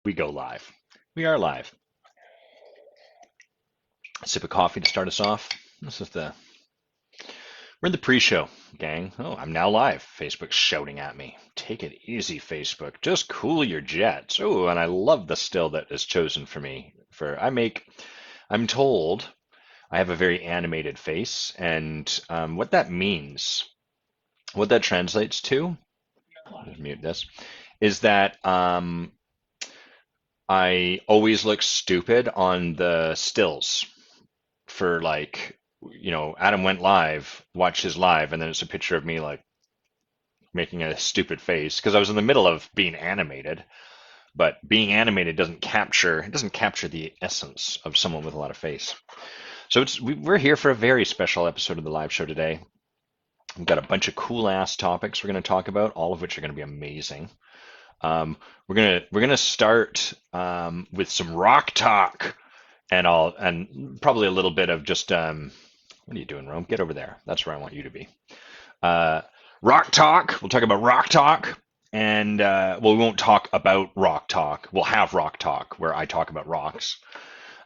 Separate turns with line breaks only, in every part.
We go live. We are live. A sip of coffee to start us off. This is the We're in the pre-show, gang. Oh, I'm now live. Facebook's shouting at me. Take it easy, Facebook. Just cool your jets. Oh, and I love the still that is chosen for me. I'm told I have a very animated face, and what that means, what that translates to, just mute this, is that I always look stupid on the stills for Adam went live, watched his live, and then it's a picture of me like making a stupid face because I was in the middle of being animated. But being animated doesn't capture the essence of someone with a lot of face. So we're here for a very special episode of the live show today. We've got a bunch of cool ass topics we're going to talk about, all of which are going to be amazing. We're gonna start with some rock talk, and probably a little bit of just what are you doing, Rome? Get over there. That's where I want you to be. Uh, Rock talk. We'll talk about rock talk, and well, we won't talk about rock talk. We'll have rock talk where I talk about rocks,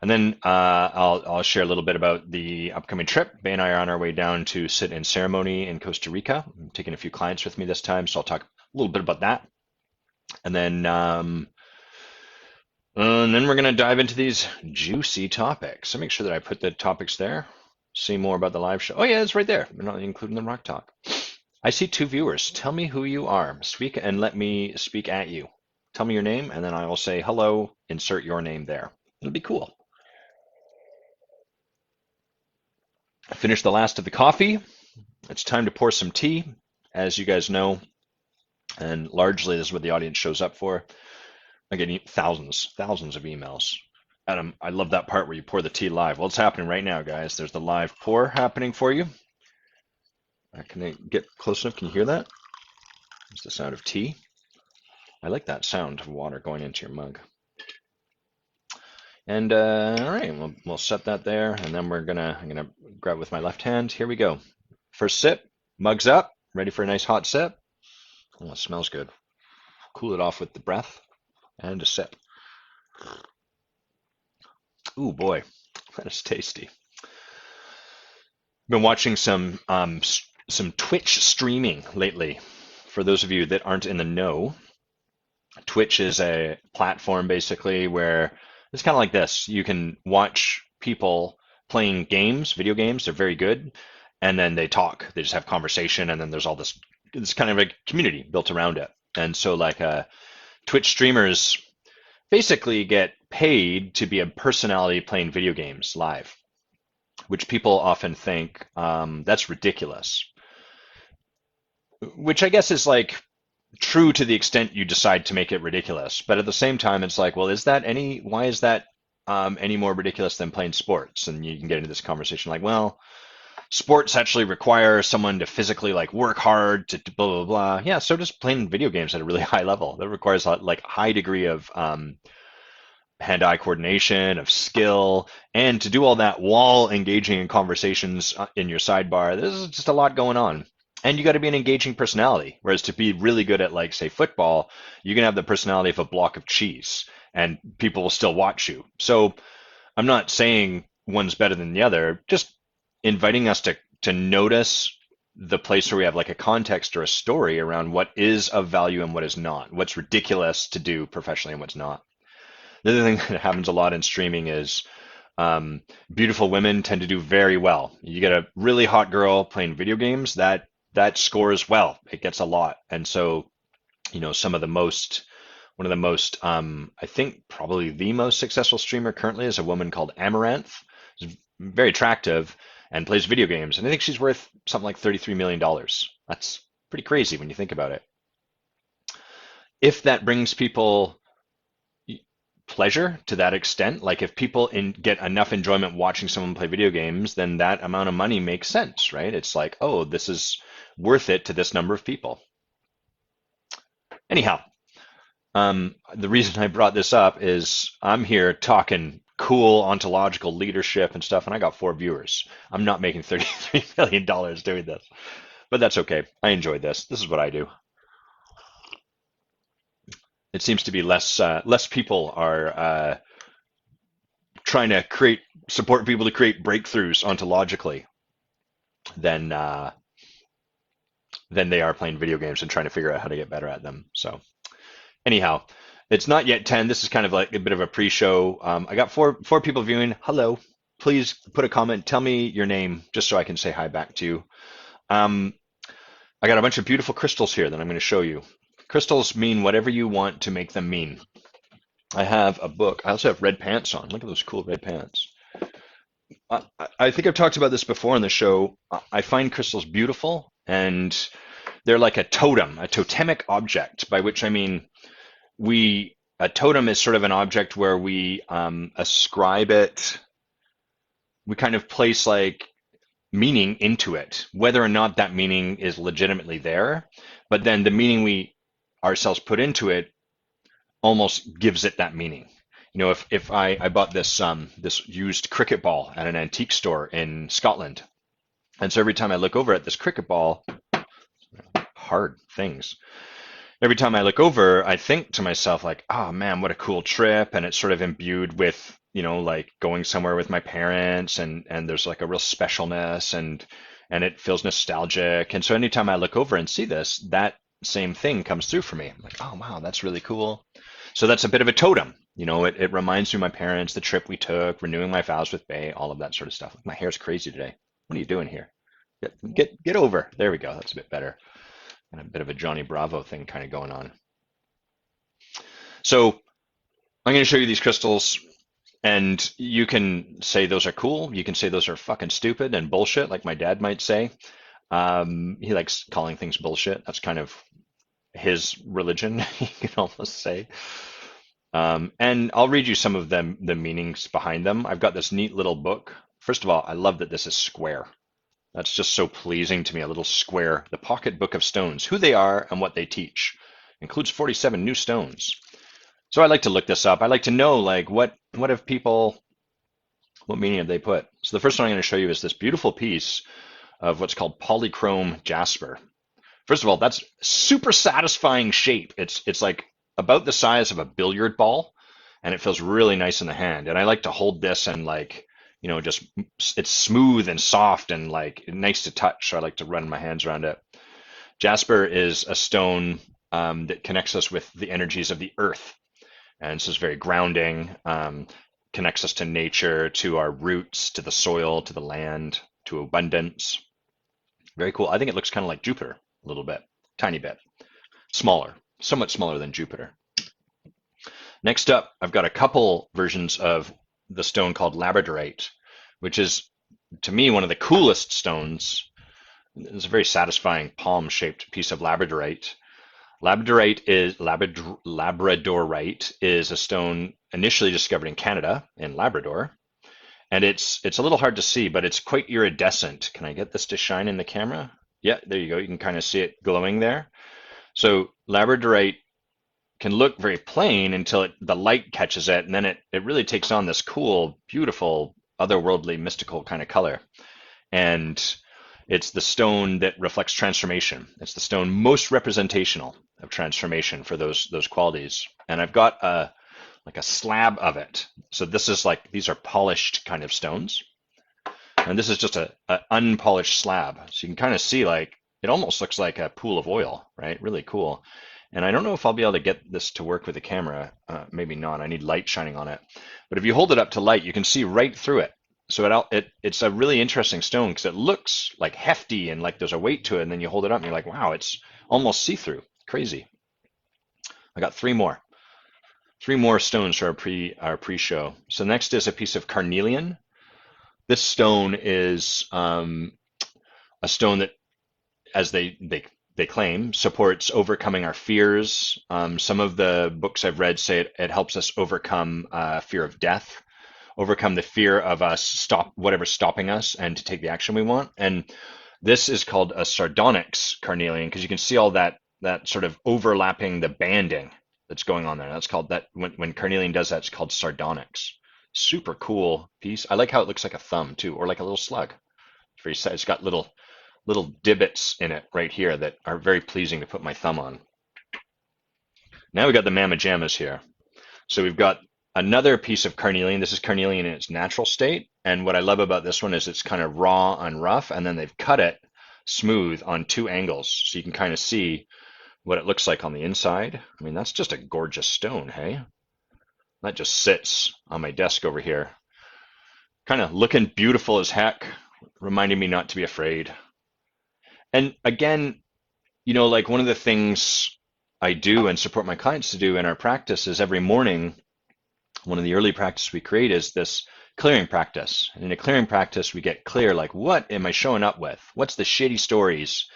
and then I'll share a little bit about the upcoming trip. Bay and I are on our way down to sit in ceremony in Costa Rica. I'm taking a few clients with me this time, so I'll talk a little bit about that. And then we're going to dive into these juicy topics. So make sure that I put the topics there. See more about the live show. Oh, yeah, it's right there. We're not including the rock talk. I see 2 viewers. Tell me who you are. Speak and let me speak at you. Tell me your name, and then I will say hello. Insert your name there. It'll be cool. I finished the last of the coffee. It's time to pour some tea, as you guys know. And largely, this is what the audience shows up for. I'm getting thousands of emails. Adam, I love that part where you pour the tea live. Well, it's happening right now, guys. There's the live pour happening for you. Can I get close enough? Can you hear that? It's the sound of tea. I like that sound of water going into your mug. And all right, we'll set that there, and then I'm gonna grab with my left hand. Here we go. First sip, mugs up, ready for a nice hot sip. Oh, it smells good. Cool it off with the breath. And a sip. Ooh boy, that is tasty. Been watching some Twitch streaming lately. For those of you that aren't in the know, Twitch is a platform basically where it's kind of like this. You can watch people playing games, video games. They're very good, and then they talk. They just have conversation, and then there's all this. It's kind of a community built around it. And so Twitch streamers basically get paid to be a personality playing video games live, which people often think that's ridiculous. Which I guess is like true to the extent you decide to make it ridiculous. But at the same time, it's like, well, why is that any more ridiculous than playing sports? And you can get into this conversation like, well, sports actually require someone to physically like work hard to blah blah blah. Yeah, so does playing video games at a really high level. That requires like high degree of hand-eye coordination, of skill, and to do all that while engaging in conversations in your sidebar. There's just a lot going on. And you got to be an engaging personality. Whereas to be really good at, like, say, football, you can have the personality of a block of cheese, and people will still watch you. So I'm not saying one's better than the other, just inviting us to notice the place where we have like a context or a story around what is of value and what is not, what's ridiculous to do professionally and what's not. The other thing that happens a lot in streaming is beautiful women tend to do very well. You get a really hot girl playing video games, that scores well. It gets a lot. And so, one of the most, I think probably the most successful streamer currently is a woman called Amaranth. She's very attractive and plays video games. And I think she's worth something like $33 million. That's pretty crazy when you think about it. If that brings people pleasure to that extent, like if people get enough enjoyment watching someone play video games, then that amount of money makes sense, right? It's like, oh, this is worth it to this number of people. Anyhow, the reason I brought this up is I'm here talking cool ontological leadership and stuff, and I got 4 viewers. I'm not making $33 million doing this, but that's okay. I enjoy this. This is what I do. it seems to be less people are trying to support people to create breakthroughs ontologically than than they are playing video games and trying to figure out how to get better at them. So anyhow, it's not yet 10. This is kind of like a bit of a pre-show. I got four people viewing. Hello. Please put a comment. Tell me your name just so I can say hi back to you. I got a bunch of beautiful crystals here that I'm going to show you. Crystals mean whatever you want to make them mean. I have a book. I also have red pants on. Look at those cool red pants. I think I've talked about this before on the show. I find crystals beautiful, and they're like a totem, a totemic object, by which I mean a totem is sort of an object where we ascribe it, we kind of place like meaning into it, whether or not that meaning is legitimately there, but then the meaning we ourselves put into it almost gives it that meaning. You know, if I bought this this used cricket ball at an antique store in Scotland, and so every time I look over at this cricket ball, hard things. Every time I look over, I think to myself like, oh man, what a cool trip, and it's sort of imbued with, you know, like going somewhere with my parents, and there's like a real specialness, and it feels nostalgic, and so anytime I look over and see this, that same thing comes through for me. I'm like, oh wow, that's really cool. So that's a bit of a totem. You know, it reminds me of my parents, the trip we took, renewing my vows with Bay, all of that sort of stuff. My hair's crazy today. What are you doing here? Get over. There we go. That's a bit better. And a bit of a Johnny Bravo thing kind of going on. So I'm going to show you these crystals, and you can say those are cool. You can say those are fucking stupid and bullshit, like my dad might say. He likes calling things bullshit. That's kind of his religion, you can almost say. And I'll read you some of them, the meanings behind them. I've got this neat little book. First of all, I love that this is square. That's just so pleasing to me, a little square. The Pocket Book of Stones, who they are and what they teach. Includes 47 new stones. So I like to look this up. I like to know, like, what have people, what meaning have they put? So the first one I'm going to show you is this beautiful piece of what's called Polychrome Jasper. First of all, that's super satisfying shape. It's like about the size of a billiard ball, and it feels really nice in the hand. And I like to hold this and like, you know, just it's smooth and soft and like nice to touch. So I like to run my hands around it. Jasper is a stone that connects us with the energies of the earth. And so it's very grounding, connects us to nature, to our roots, to the soil, to the land, to abundance. Very cool. I think it looks kind of like Jupiter a little bit, tiny bit. Smaller, somewhat smaller than Jupiter. Next up, I've got a couple versions of the stone called Labradorite, which is, to me, one of the coolest stones. It's a very satisfying palm-shaped piece of Labradorite. Labradorite is a stone initially discovered in Canada, in Labrador, and it's a little hard to see, but it's quite iridescent. Can I get this to shine in the camera? Yeah, there you go. You can kind of see it glowing there. So Labradorite can look very plain until the light catches it, and then it really takes on this cool, beautiful, otherworldly, mystical kind of color. And it's the stone that reflects transformation. It's the stone most representational of transformation for those qualities. And I've got like a slab of it. So this is like, these are polished kind of stones. And this is just an unpolished slab. So you can kind of see like, it almost looks like a pool of oil, right? Really cool. And I don't know if I'll be able to get this to work with the camera. Maybe not. I need light shining on it. But if you hold it up to light, you can see right through it. So it's a really interesting stone because it looks like hefty and like there's a weight to it. And then you hold it up and you're like, wow, it's almost see-through. Crazy. I got three more. Three more stones for our pre-show. So next is a piece of Carnelian. This stone is a stone that, as they claim, supports overcoming our fears. Some of the books I've read say it helps us overcome fear of death, overcome the fear of whatever's stopping us, and to take the action we want. And this is called a sardonyx carnelian because you can see all that sort of overlapping the banding that's going on there. That's called that when carnelian does that, it's called sardonyx. Super cool piece. I like how it looks like a thumb too, or like a little slug. It's got little divots in it right here that are very pleasing to put my thumb on. Now we got the mamma jammas here. So we've got another piece of carnelian. This is carnelian in its natural state. And what I love about this one is it's kind of raw and rough, and then they've cut it smooth on two angles. So you can kind of see what it looks like on the inside. I mean, that's just a gorgeous stone, hey? That just sits on my desk over here. Kind of looking beautiful as heck, reminding me not to be afraid. And again, like one of the things I do and support my clients to do in our practice is every morning, one of the early practices we create is this clearing practice. And in a clearing practice, we get clear, like, what am I showing up with? What's the shitty stories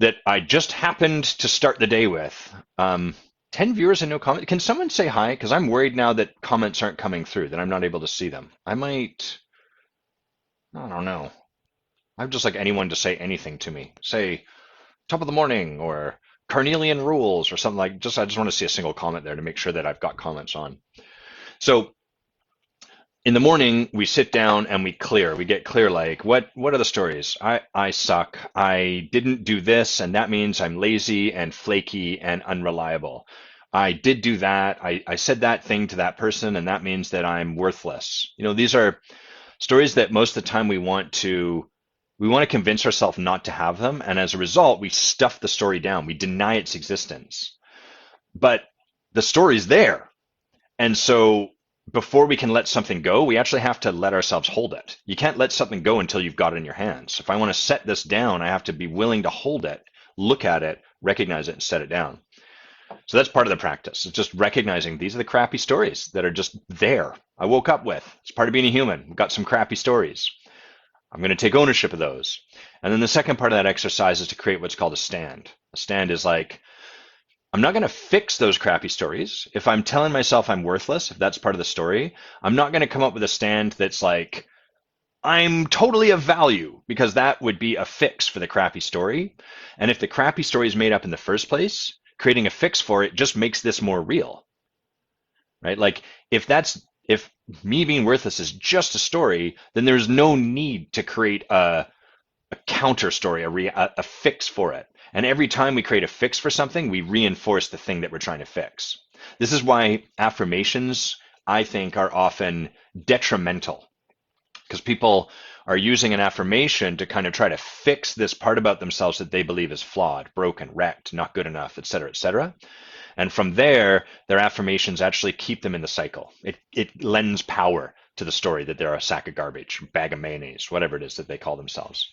that I just happened to start the day with? 10 viewers and no comment. Can someone say hi? Because I'm worried now that comments aren't coming through, that I'm not able to see them. I don't know. I'd just like anyone to say anything to me. Say, top of the morning, or Carnelian rules, or something like. I just want to see a single comment there to make sure that I've got comments on. So in the morning, we sit down and we clear. We get clear, like, what are the stories? I suck. I didn't do this, and that means I'm lazy and flaky and unreliable. I did do that. I said that thing to that person, and that means that I'm worthless. These are stories that most of the time we want to convince ourselves not to have them, and as a result, we stuff the story down. We deny its existence. But the story's there. And so before we can let something go, we actually have to let ourselves hold it. You can't let something go until you've got it in your hands. If I want to set this down, I have to be willing to hold it, look at it, recognize it, and set it down. So that's part of the practice. It's just recognizing these are the crappy stories that are just there. I woke up with. It's part of being a human. We've got some crappy stories. I'm going to take ownership of those. And then the second part of that exercise is to create what's called a stand. A stand is like, I'm not going to fix those crappy stories. If I'm telling myself I'm worthless, if that's part of the story, I'm not going to come up with a stand that's like, I'm totally of value, because that would be a fix for the crappy story. And if the crappy story is made up in the first place, creating a fix for it just makes this more real, right? Like if me being worthless is just a story, then there's no need to create a counter story, a fix for it. And every time we create a fix for something, we reinforce the thing that we're trying to fix. This is why affirmations, I think, are often detrimental, because people are using an affirmation to kind of try to fix this part about themselves that they believe is flawed, broken, wrecked, not good enough, et cetera, et cetera. And from there, their affirmations actually keep them in the cycle. It lends power to the story that they're a sack of garbage, bag of mayonnaise, whatever it is that they call themselves.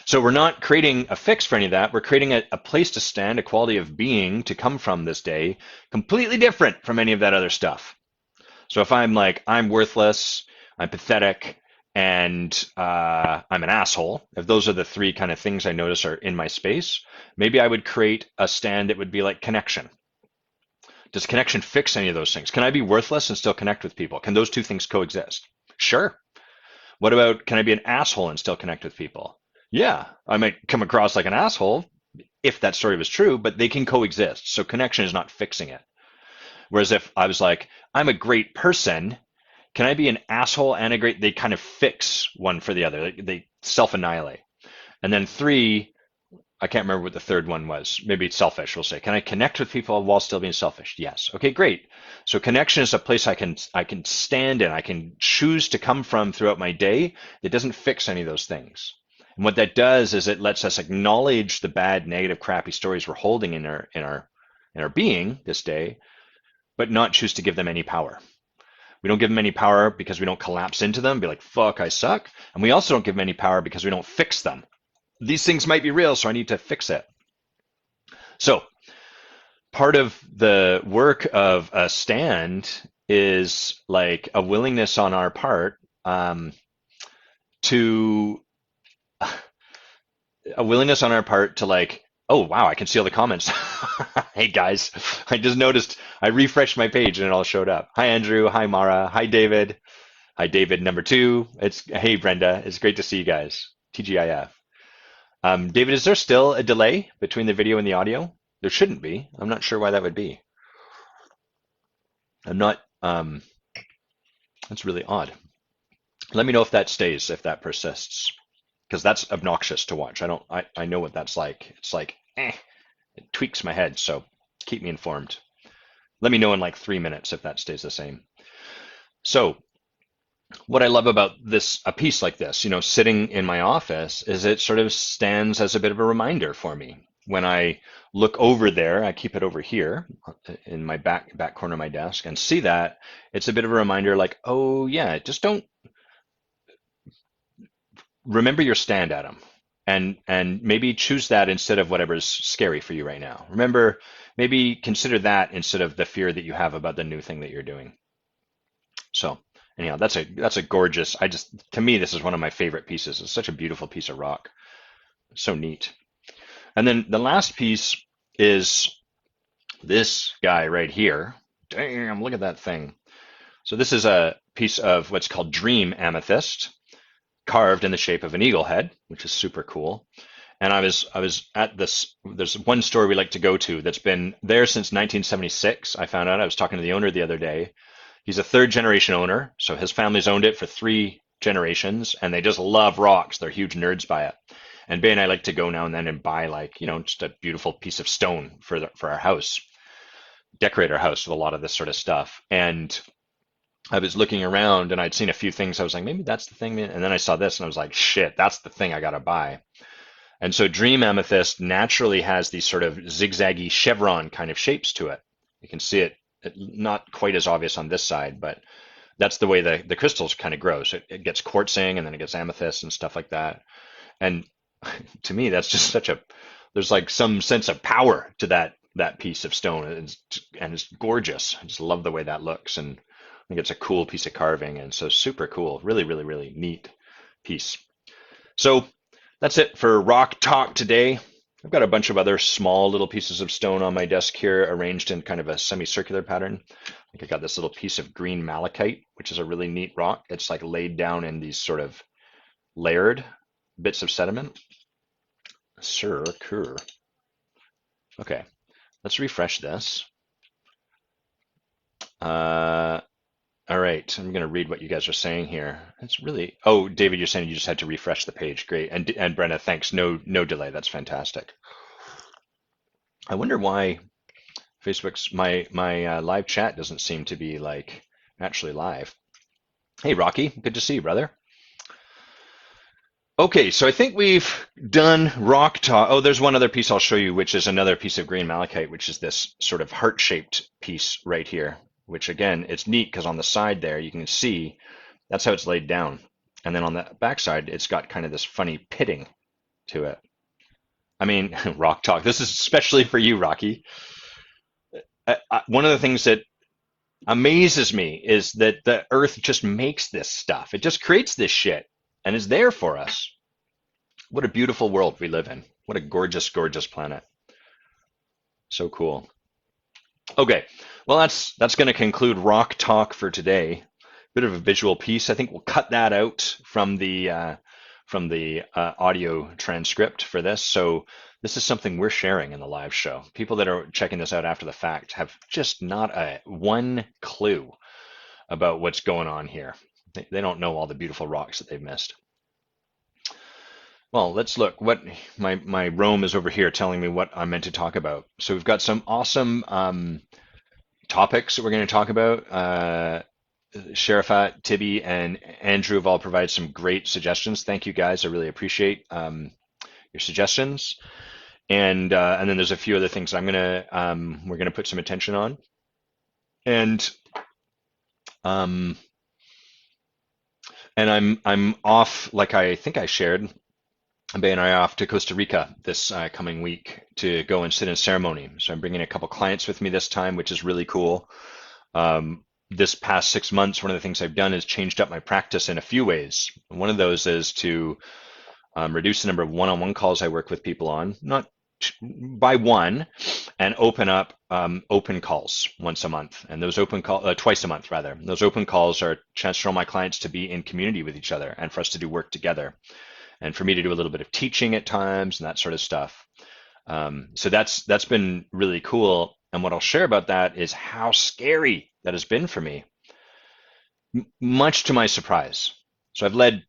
So we're not creating a fix for any of that. We're creating a place to stand, a quality of being to come from this day, completely different from any of that other stuff. So if I'm like, I'm worthless, I'm pathetic, and I'm an asshole, if those are the three kind of things I notice are in my space, maybe I would create a stand that would be like connection. Does connection fix any of those things? Can I be worthless and still connect with people? Can those two things coexist? Sure. What about, can I be an asshole and still connect with people? Yeah, I might come across like an asshole if that story was true, but they can coexist. So connection is not fixing it. Whereas if I was like, I'm a great person, can I be an asshole and a great, they kind of fix one for the other. They self-annihilate. And then three, I can't remember what the third one was. Maybe it's selfish, we'll say. Can I connect with people while still being selfish? Yes. Okay, great. So connection is a place I can stand in. I can choose to come from throughout my day. It doesn't fix any of those things. And what that does is it lets us acknowledge the bad, negative, crappy stories we're holding in our being this day, but not choose to give them any power. We don't give them any power because we don't collapse into them, be like, fuck, I suck. And we also don't give them any power because we don't fix them. These things might be real, so I need to fix it. So part of the work of a stand is like a willingness on our part to like, oh, wow, I can see all the comments. Hey, guys, I just noticed I refreshed my page and it all showed up. Hi, Andrew. Hi, Mara. Hi, David. Hi, David, number 2. Hey, Brenda. It's great to see you guys. TGIF. David, is there still a delay between the video and the audio? There shouldn't be. I'm not sure why that would be. That's really odd. Let me know if that stays, if that persists, because that's obnoxious to watch. I know what that's like. It's like, it tweaks my head, so keep me informed. Let me know in like 3 minutes if that stays the same. So what I love about a piece like this, sitting in my office, is it sort of stands as a bit of a reminder for me. When I look over there, I keep it over here in my back corner of my desk and see that, it's a bit of a reminder like, oh yeah, just don't remember your stand at them, and maybe choose that instead of whatever's scary for you right now. Remember, maybe consider that instead of the fear that you have about the new thing that you're doing. So anyhow, that's a gorgeous. To me, this is one of my favorite pieces. It's such a beautiful piece of rock. So neat. And then the last piece is this guy right here. Damn, look at that thing. So this is a piece of what's called dream amethyst, carved in the shape of an eagle head, which is super cool. And I was at this. There's one store we like to go to that's been there since 1976. I found out. I was talking to the owner the other day. He's a third generation owner, so his family's owned it for 3 generations, and they just love rocks. They're huge nerds by it. And Bay and I like to go now and then and buy, like, just a beautiful piece of stone for our house, decorate our house with a lot of this sort of stuff. And I was looking around and I'd seen a few things. I was like, maybe that's the thing. And then I saw this and I was like, shit, that's the thing I gotta buy. And so Dream Amethyst naturally has these sort of zigzaggy chevron kind of shapes to it. You can see it, not quite as obvious on this side, but that's the way the crystals kind of grow. So it gets quartzing and then it gets amethyst and stuff like that. And to me, that's just there's like some sense of power to that piece of stone. And it's gorgeous. I just love the way that looks. And I think it's a cool piece of carving. And so super cool. Really, really, really neat piece. So that's it for Rock Talk today. I've got a bunch of other small little pieces of stone on my desk here, arranged in kind of a semicircular pattern. I think I got this little piece of green malachite, which is a really neat rock. It's like laid down in these sort of layered bits of sediment. Sure, cool. Okay, let's refresh this. All right, I'm going to read what you guys are saying here. It's really, oh, David, you're saying you just had to refresh the page. Great. And Brenna, thanks. No delay. That's fantastic. I wonder why Facebook's my live chat doesn't seem to be like actually live. Hey, Rocky, good to see you, brother. Okay, so I think we've done rock talk. Oh, there's one other piece I'll show you, which is another piece of green malachite, which is this sort of heart-shaped piece right here, which again, it's neat because on the side there, you can see that's how it's laid down. And then on the backside, it's got kind of this funny pitting to it. I mean, rock talk. This is especially for you, Rocky. One of the things that amazes me is that the Earth just makes this stuff. It just creates this shit and is there for us. What a beautiful world we live in. What a gorgeous, gorgeous planet. So cool. Okay, well that's going to conclude Rock Talk for today. Bit of a visual piece. I think we'll cut that out from the audio transcript for this. So this is something we're sharing in the live show. People that are checking this out after the fact have just not one clue about what's going on here. They don't know all the beautiful rocks that they've missed. Well, let's look. What my Rome is over here telling me what I'm meant to talk about. So we've got some awesome topics that we're going to talk about. Sharifat, Tibby, and Andrew have all provided some great suggestions. Thank you guys. I really appreciate your suggestions. And then there's a few other things that we're gonna put some attention on. And I'm off, like I think I shared. Bay and I are off to Costa Rica this coming week to go and sit in ceremony. So I'm bringing a couple clients with me this time, which is really cool. This past 6 months, one of the things I've done is changed up my practice in a few ways. One of those is to reduce the number of one-on-one calls I work with people on, not by one, and open up open calls once a month, and those twice a month rather. Those open calls are a chance for all my clients to be in community with each other and for us to do work together, and for me to do a little bit of teaching at times and that sort of stuff. So that's been really cool. And what I'll share about that is how scary that has been for me, much to my surprise. So I've led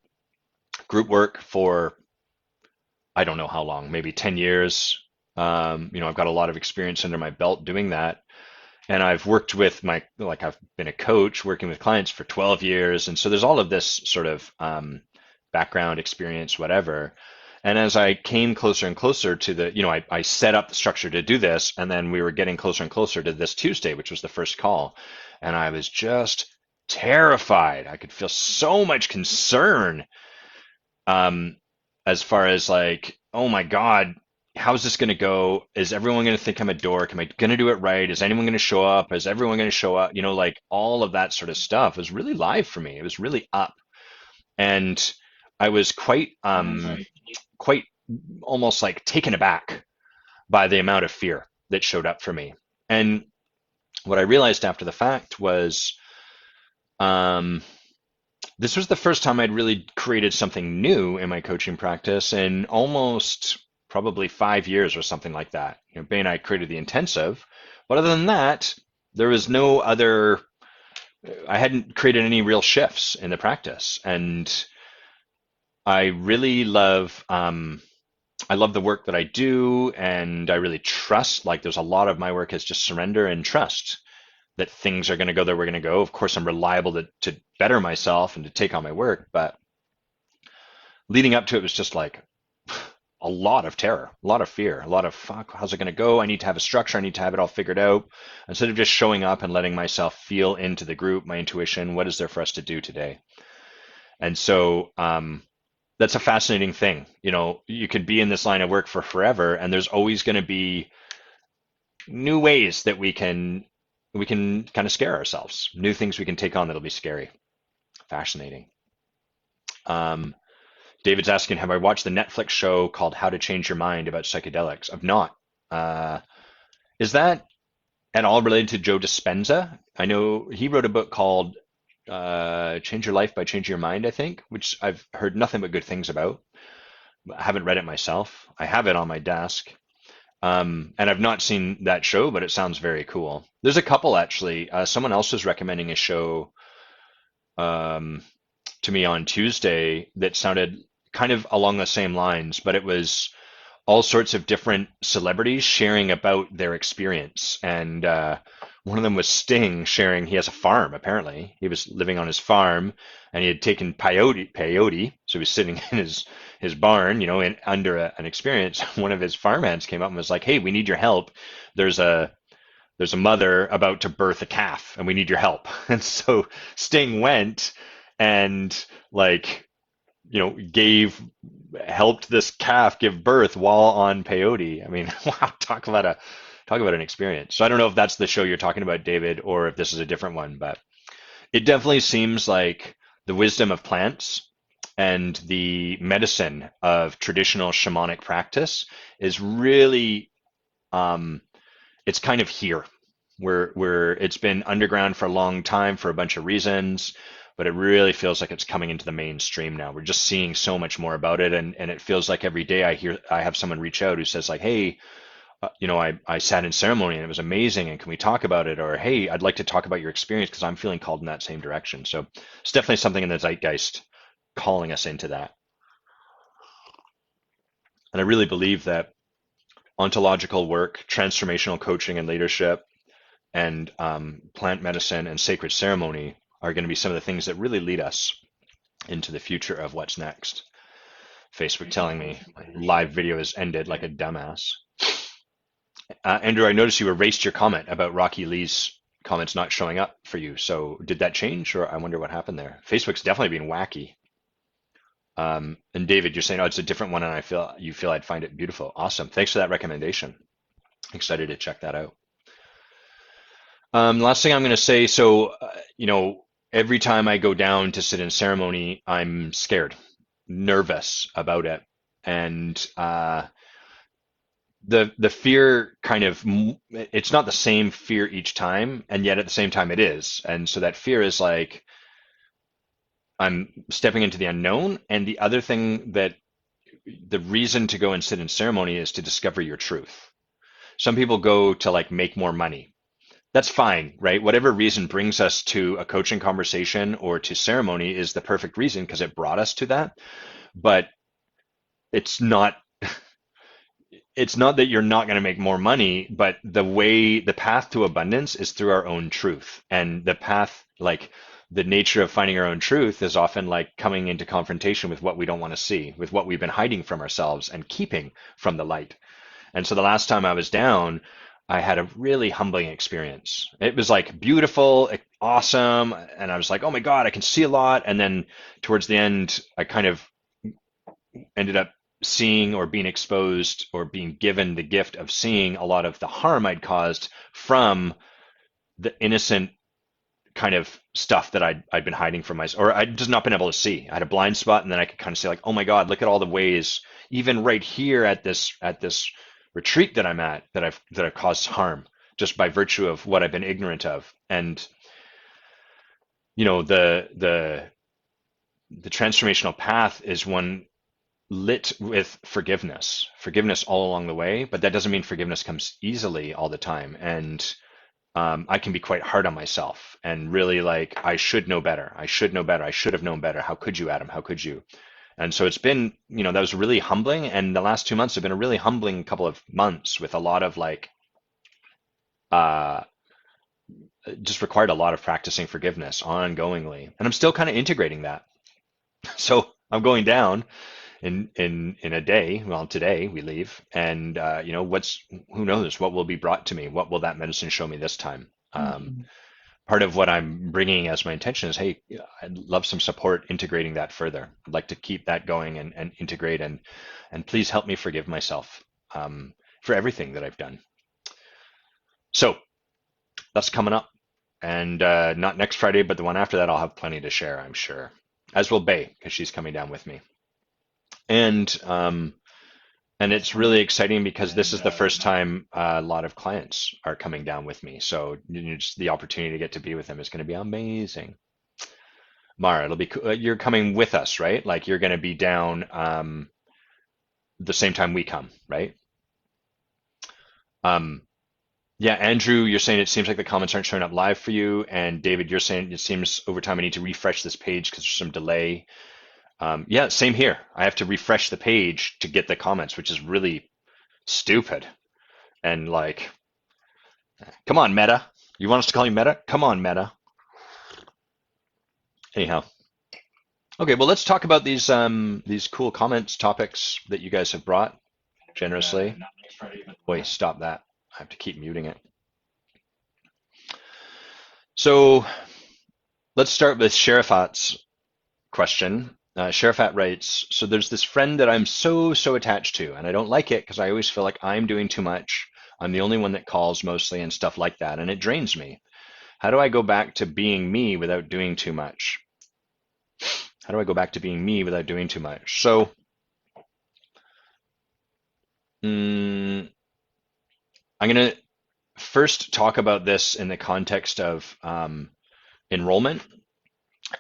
group work for, I don't know how long, maybe 10 years. I've got a lot of experience under my belt doing that. And I've worked with like I've been a coach working with clients for 12 years. And so there's all of this sort of background experience, whatever. And as I came closer and closer to I set up the structure to do this, and then we were getting closer and closer to this Tuesday, which was the first call. And I was just terrified. I could feel so much concern um, as far as like, oh my God, how's this going to go? Is everyone going to think I'm a dork? Am I going to do it right? Is anyone going to show up? Is everyone going to show up? Like all of that sort of stuff was really live for me. It was really up, and I was quite almost like taken aback by the amount of fear that showed up for me. And what I realized after the fact was, um, this was the first time I'd really created something new in my coaching practice in almost probably 5 years or something like that. Bay and I created the intensive, but other than that, there was no other, I hadn't created any real shifts in the practice. And I really I love the work that I do, and I really trust, like there's a lot of my work is just surrender and trust that things are going to go there we're going to go. Of course, I'm reliable to better myself and to take on my work, but leading up to it was just like a lot of terror, a lot of fear, a lot of fuck, how's it going to go? I need to have a structure. I need to have it all figured out. Instead of just showing up and letting myself feel into the group, my intuition, what is there for us to do today? And so that's a fascinating thing. You could be in this line of work for forever, and there's always going to be new ways that we can kind of scare ourselves, new things we can take on that'll be scary. Fascinating. Um, David's asking, have I watched the Netflix show called How to Change Your Mind about psychedelics? I've not. Uh, is that at all related to Joe Dispenza? I know he wrote a book called Change Your Life by Changing Your Mind, I think, which I've heard nothing but good things about. I haven't read it myself. I have it on my desk. And I've not seen that show, but it sounds very cool. There's a couple actually. Someone else was recommending a show um, to me on Tuesday that sounded kind of along the same lines, but it was all sorts of different celebrities sharing about their experience. And one of them was Sting sharing he has a farm, apparently. He was living on his farm and he had taken peyote, so he was sitting in his barn, under an experience. One of his farmhands came up and was like, "Hey, we need your help. There's a mother about to birth a calf and we need your help." And so Sting went and like, gave helped this calf give birth while on peyote. I mean, wow, talk about an experience. So I don't know if that's the show you're talking about, David, or if this is a different one, but it definitely seems like the wisdom of plants and the medicine of traditional shamanic practice is really it's kind of here where it's been underground for a long time for a bunch of reasons, but it really feels like it's coming into the mainstream now. We're just seeing so much more about it, and it feels like every day I have someone reach out who says like, "Hey, I sat in ceremony and it was amazing, and can we talk about it?" Or, "Hey, I'd like to talk about your experience because I'm feeling called in that same direction." So it's definitely something in the zeitgeist calling us into that. And I really believe that ontological work, transformational coaching and leadership, and plant medicine and sacred ceremony are going to be some of the things that really lead us into the future of what's next. Facebook telling me live video has ended like a dumbass. Andrew, I noticed you erased your comment about Rocky Lee's comments not showing up for you. So did that change, or I wonder what happened there? Facebook's definitely being wacky. And David, you're saying, oh, it's a different one, and you feel I'd find it beautiful. Awesome. Thanks for that recommendation. Excited to check that out. Last thing I'm going to say, so, every time I go down to sit in ceremony, I'm scared, nervous about it. And the fear kind of, it's not the same fear each time, and yet at the same time it is. And so that fear is like, I'm stepping into the unknown. And the other thing that the reason to go and sit in ceremony is to discover your truth. Some people go to like make more money. That's fine, right? Whatever reason brings us to a coaching conversation or to ceremony is the perfect reason because it brought us to that. But it's not, it's not that you're not going to make more money, but the path to abundance is through our own truth. And the path, like the nature of finding our own truth is often like coming into confrontation with what we don't want to see, with what we've been hiding from ourselves and keeping from the light. And so the last time I was down, I had a really humbling experience. It was like beautiful, awesome. And I was like, oh my God, I can see a lot. And then towards the end, I kind of ended up seeing or being exposed or being given the gift of seeing a lot of the harm I'd caused from the innocent kind of stuff that I'd been hiding from myself, or I'd just not been able to see. I had a blind spot, and then I could kind of say like, oh my God, look at all the ways, even right here at this retreat that I'm at, that I've caused harm just by virtue of what I've been ignorant of. And the transformational path is one lit with forgiveness all along the way, but that doesn't mean forgiveness comes easily all the time. And I can be quite hard on myself and really like, I should know better. I should know better. I should have known better. How could you, Adam? How could you? And so it's been, that was really humbling. And the last 2 months have been a really humbling couple of months with a lot of like, uh, just required a lot of practicing forgiveness ongoingly. And I'm still kind of integrating that. So I'm going down in a day. Well, today we leave, and who knows what will be brought to me? What will that medicine show me this time? Part of what I'm bringing as my intention is, hey, I'd love some support integrating that further. I'd like to keep that going and integrate, and please help me forgive myself for everything that I've done. So that's coming up, and not next Friday, but the one after that, I'll have plenty to share, I'm sure. As will Bay, because she's coming down with me. And it's really exciting because this is the first time a lot of clients are coming down with me. So just the opportunity to get to be with them is going to be amazing. Mara, it'll be cool. You're coming with us, right? Like you're going to be down the same time we come, right? Yeah, Andrew, you're saying it seems like the comments aren't showing up live for you. And David, you're saying it seems over time I need to refresh this page because there's some delay. Yeah, same here. I have to refresh the page to get the comments, which is really stupid. And like, come on, Meta. You want us to call you Meta? Come on, Meta. Anyhow. Okay, well, let's talk about these cool comments, topics that you guys have brought generously. Wait, stop that. I have to keep muting it. So let's start with Sherifat's question. Sherifat writes, so there's this friend that I'm so attached to, and I don't like it because I always feel like I'm doing too much. I'm the only one that calls mostly and stuff like that, and it drains me. How do I go back to being me without doing too much? How do I go back to being me without doing too much? So, I'm going to first talk about this in the context of enrollment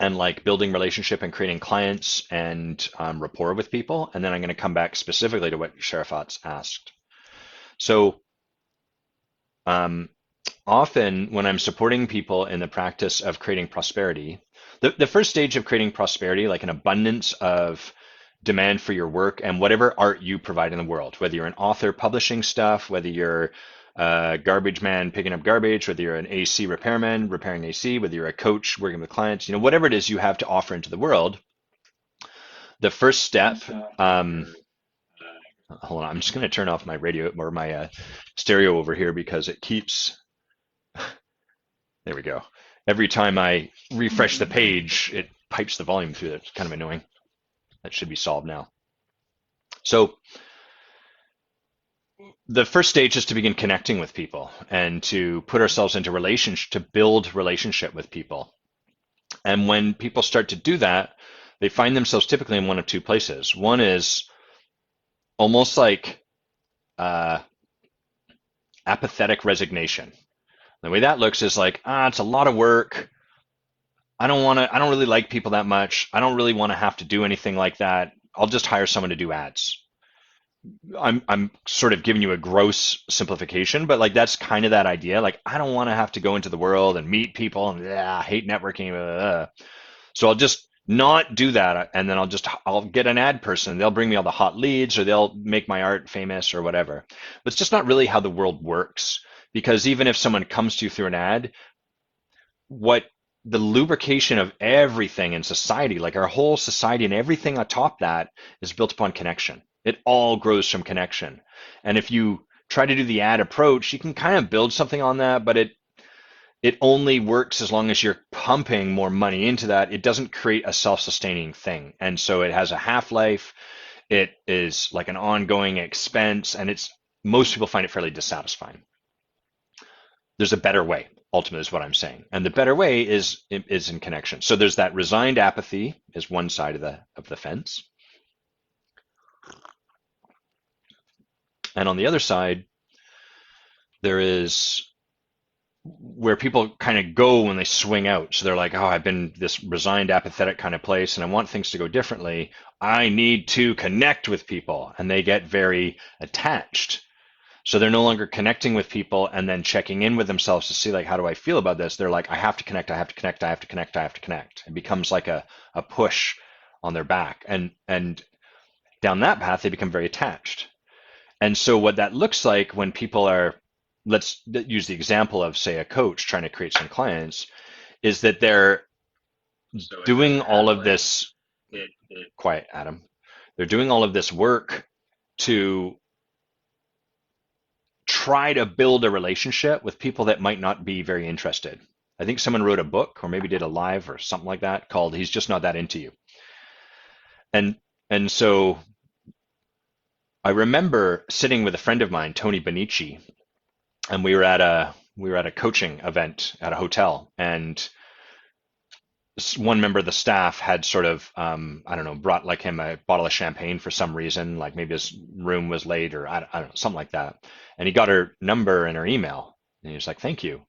and like building relationship and creating clients and rapport with people. And then I'm going to come back specifically to what Sherifat's asked. So often when I'm supporting people in the practice of creating prosperity, the first stage of creating prosperity, like an abundance of demand for your work and whatever art you provide in the world, whether you're an author publishing stuff, whether you're a garbage man picking up garbage, whether you're an AC repairman repairing AC, whether you're a coach working with clients, whatever it is you have to offer into the world, the first step, hold on, I'm just going to turn off my radio or my stereo over here because it keeps, there we go. Every time I refresh the page, it pipes the volume through. That's kind of annoying. That should be solved now. So the first stage is to begin connecting with people and to put ourselves into relationship, to build relationship with people. And when people start to do that, they find themselves typically in one of two places. One is almost like apathetic resignation. The way that looks is like, it's a lot of work. I don't really like people that much. I don't really want to have to do anything like that. I'll just hire someone to do ads. I'm sort of giving you a gross simplification, but like that's kind of that idea. Like I don't want to have to go into the world and meet people and I hate networking. So I'll just not do that, and then I'll get an ad person. They'll bring me all the hot leads, or they'll make my art famous, or whatever. But it's just not really how the world works. Because even if someone comes to you through an ad, what the lubrication of everything in society, like our whole society and everything atop that, is built upon connection. It all grows from connection. And if you try to do the ad approach, you can kind of build something on that, but it only works as long as you're pumping more money into that. It doesn't create a self-sustaining thing. And so it has a half-life. It is like an ongoing expense, and it's most people find it fairly dissatisfying. There's a better way, ultimately, is what I'm saying. And the better way is in connection. So there's that resigned apathy is one side of the fence. And on the other side, there is where people kind of go when they swing out. So they're like, oh, I've been this resigned, apathetic kind of place, and I want things to go differently. I need to connect with people. And they get very attached. So they're no longer connecting with people and then checking in with themselves to see, like, how do I feel about this? They're like, I have to connect, I have to connect, I have to connect, I have to connect. It becomes like a push on their back. And down that path, they become very attached. And so what that looks like when people are, let's use the example of, say, a coach trying to create some clients, is that they're doing all of this, quiet, Adam. They're doing all of this work to try to build a relationship with people that might not be very interested. I think someone wrote a book or maybe did a live or something like that called He's Just Not That Into You. And and so I remember sitting with a friend of mine, Tony Benici, and we were at a coaching event at a hotel, and one member of the staff had sort of I don't know, brought like him a bottle of champagne for some reason, like maybe his room was late, or I don't know, something like that. And he got her number and her email, and he was like, thank you.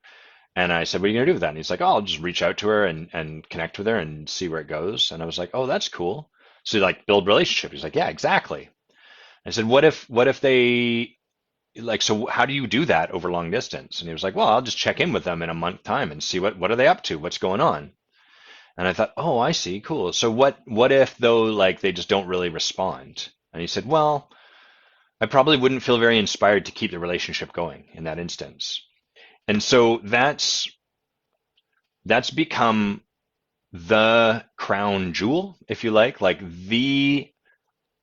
And I said, what are you gonna do with that? And he's like, oh, I'll just reach out to her and connect with her and see where it goes. And I was like, oh, that's cool. So like build relationship. He's like, yeah, exactly. I said, what if they, like, so how do you do that over long distance? And he was like, well, I'll just check in with them in a month time and see what are they up to? What's going on? And I thought, oh, I see, cool. So what if though, like, they just don't really respond? And he said, well, I probably wouldn't feel very inspired to keep the relationship going in that instance. And so that's become the crown jewel, if you like the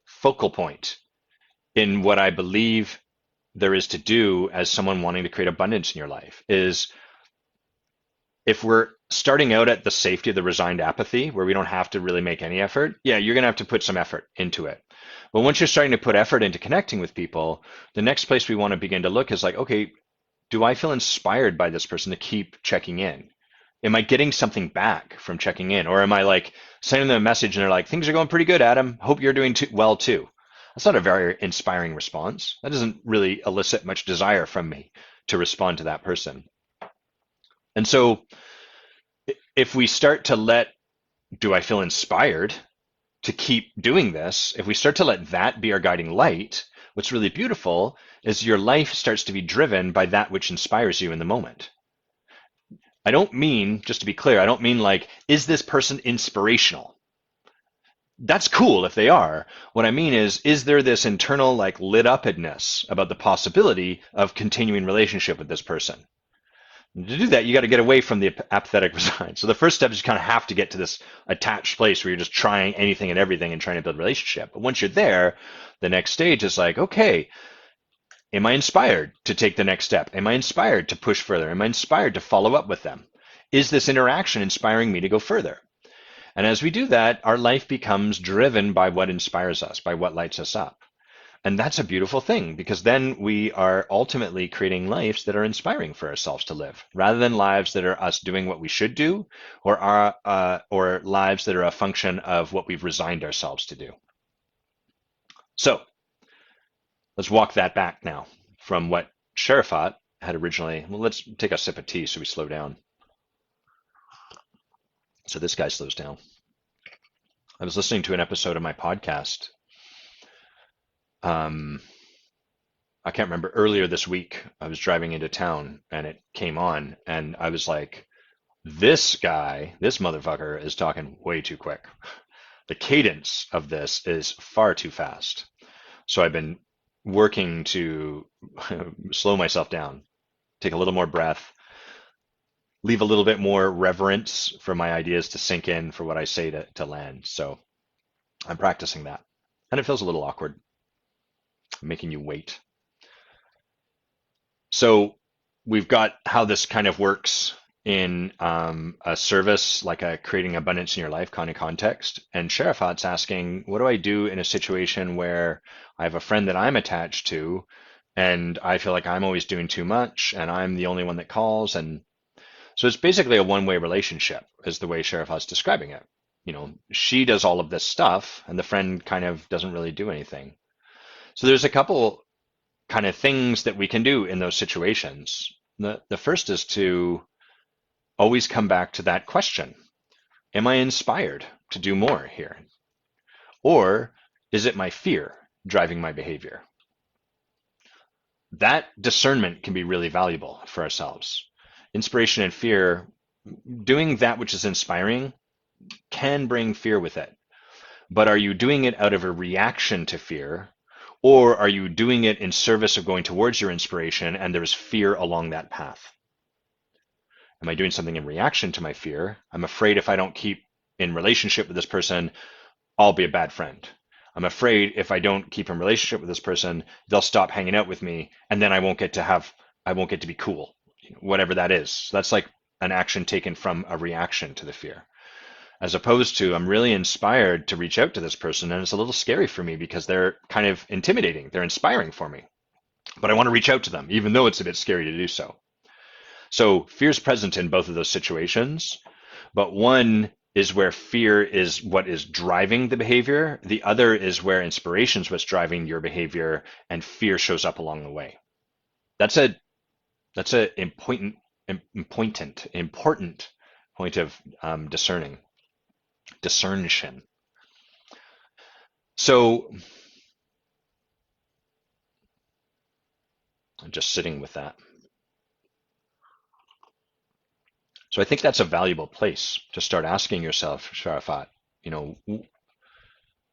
focal point in what I believe there is to do as someone wanting to create abundance in your life is, if we're starting out at the safety of the resigned apathy, where we don't have to really make any effort, yeah, you're going to have to put some effort into it. But once you're starting to put effort into connecting with people, the next place we want to begin to look is like, okay, do I feel inspired by this person to keep checking in? Am I getting something back from checking in? Or am I like sending them a message and they're like, things are going pretty good, Adam. Hope you're doing well too. That's not a very inspiring response. That doesn't really elicit much desire from me to respond to that person. And so if we start to let, do I feel inspired to keep doing this? If we start to let that be our guiding light, what's really beautiful is your life starts to be driven by that which inspires you in the moment. I don't mean, just to be clear, I don't mean like, is this person inspirational? That's cool if they are. What I mean is there this internal like lit upness about the possibility of continuing relationship with this person? And to do that, you got to get away from the apathetic resign. So the first step is you kind of have to get to this attached place where you're just trying anything and everything and trying to build a relationship. But once you're there, the next stage is like, okay, am I inspired to take the next step? Am I inspired to push further? Am I inspired to follow up with them? Is this interaction inspiring me to go further? And as we do that, our life becomes driven by what inspires us, by what lights us up. And that's a beautiful thing, because then we are ultimately creating lives that are inspiring for ourselves to live, rather than lives that are us doing what we should do, or lives that are a function of what we've resigned ourselves to do. So let's walk that back now from what Sharifat had originally. Well, let's take a sip of tea so we slow down. So this guy slows down. I was listening to an episode of my podcast. I can't remember, earlier this week, I was driving into town and it came on, and I was like, This guy, this motherfucker is talking way too quick. The cadence of this is far too fast. So I've been working to slow myself down, take a little more breath, leave a little bit more reverence for my ideas to sink in, for what I say to land. So I'm practicing that. And it feels a little awkward, making you wait. So we've got how this kind of works in a service, like a creating abundance in your life kind of context. And Sharafat's asking, what do I do in a situation where I have a friend that I'm attached to, and I feel like I'm always doing too much, and I'm the only one that calls? And so it's basically a one-way relationship, is the way Sharafat's describing it. You know, she does all of this stuff, and the friend kind of doesn't really do anything. So there's a couple kind of things that we can do in those situations. The first is to always come back to that question. Am I inspired to do more here? Or is it my fear driving my behavior? That discernment can be really valuable for ourselves. Inspiration and fear, doing that which is inspiring can bring fear with it. But are you doing it out of a reaction to fear? Or are you doing it in service of going towards your inspiration and there's fear along that path? Am I doing something in reaction to my fear? I'm afraid if I don't keep in relationship with this person, I'll be a bad friend. I'm afraid if I don't keep in relationship with this person, they'll stop hanging out with me, and then I won't get to be cool, whatever that is. So that's like an action taken from a reaction to the fear, as opposed to I'm really inspired to reach out to this person, and it's a little scary for me because they're kind of intimidating. They're inspiring for me, but I want to reach out to them, even though it's a bit scary to do so. So fear is present in both of those situations, but one is where fear is what is driving the behavior. The other is where inspiration is what's driving your behavior, and fear shows up along the way. That's a important point of discerntion. So I'm just sitting with that. So I think that's a valuable place to start asking yourself, Sharafat, you know,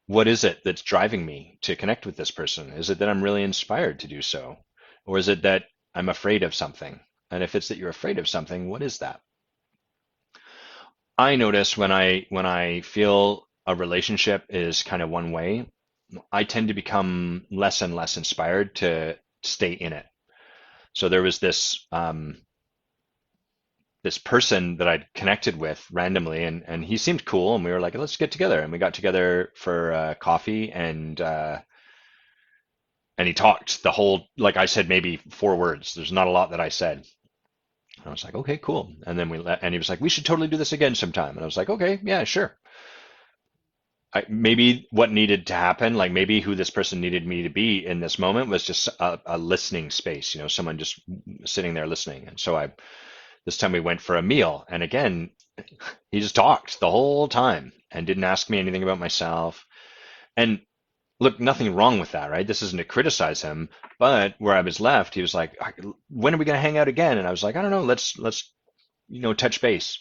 what is it that's driving me to connect with this person? Is it that I'm really inspired to do so? Or is it that I'm afraid of something? And if it's that you're afraid of something, what is that? I notice when I feel a relationship is kind of one way, I tend to become less and less inspired to stay in it. So there was this person that I'd connected with randomly, and he seemed cool, and we were like, let's get together, and we got together for coffee, and he talked the whole, like I said, maybe 4 words. There's not a lot that I said. I was like, okay, cool. And then and he was like, we should totally do this again sometime. And I was like, okay, yeah, sure. Maybe what needed to happen, like maybe who this person needed me to be in this moment was just a listening space, someone just sitting there listening. And so this time we went for a meal, and again, he just talked the whole time and didn't ask me anything about myself. And look, nothing wrong with that, right? This isn't to criticize him, but where I was left, he was like, when are we going to hang out again? And I was like, I don't know, let's touch base.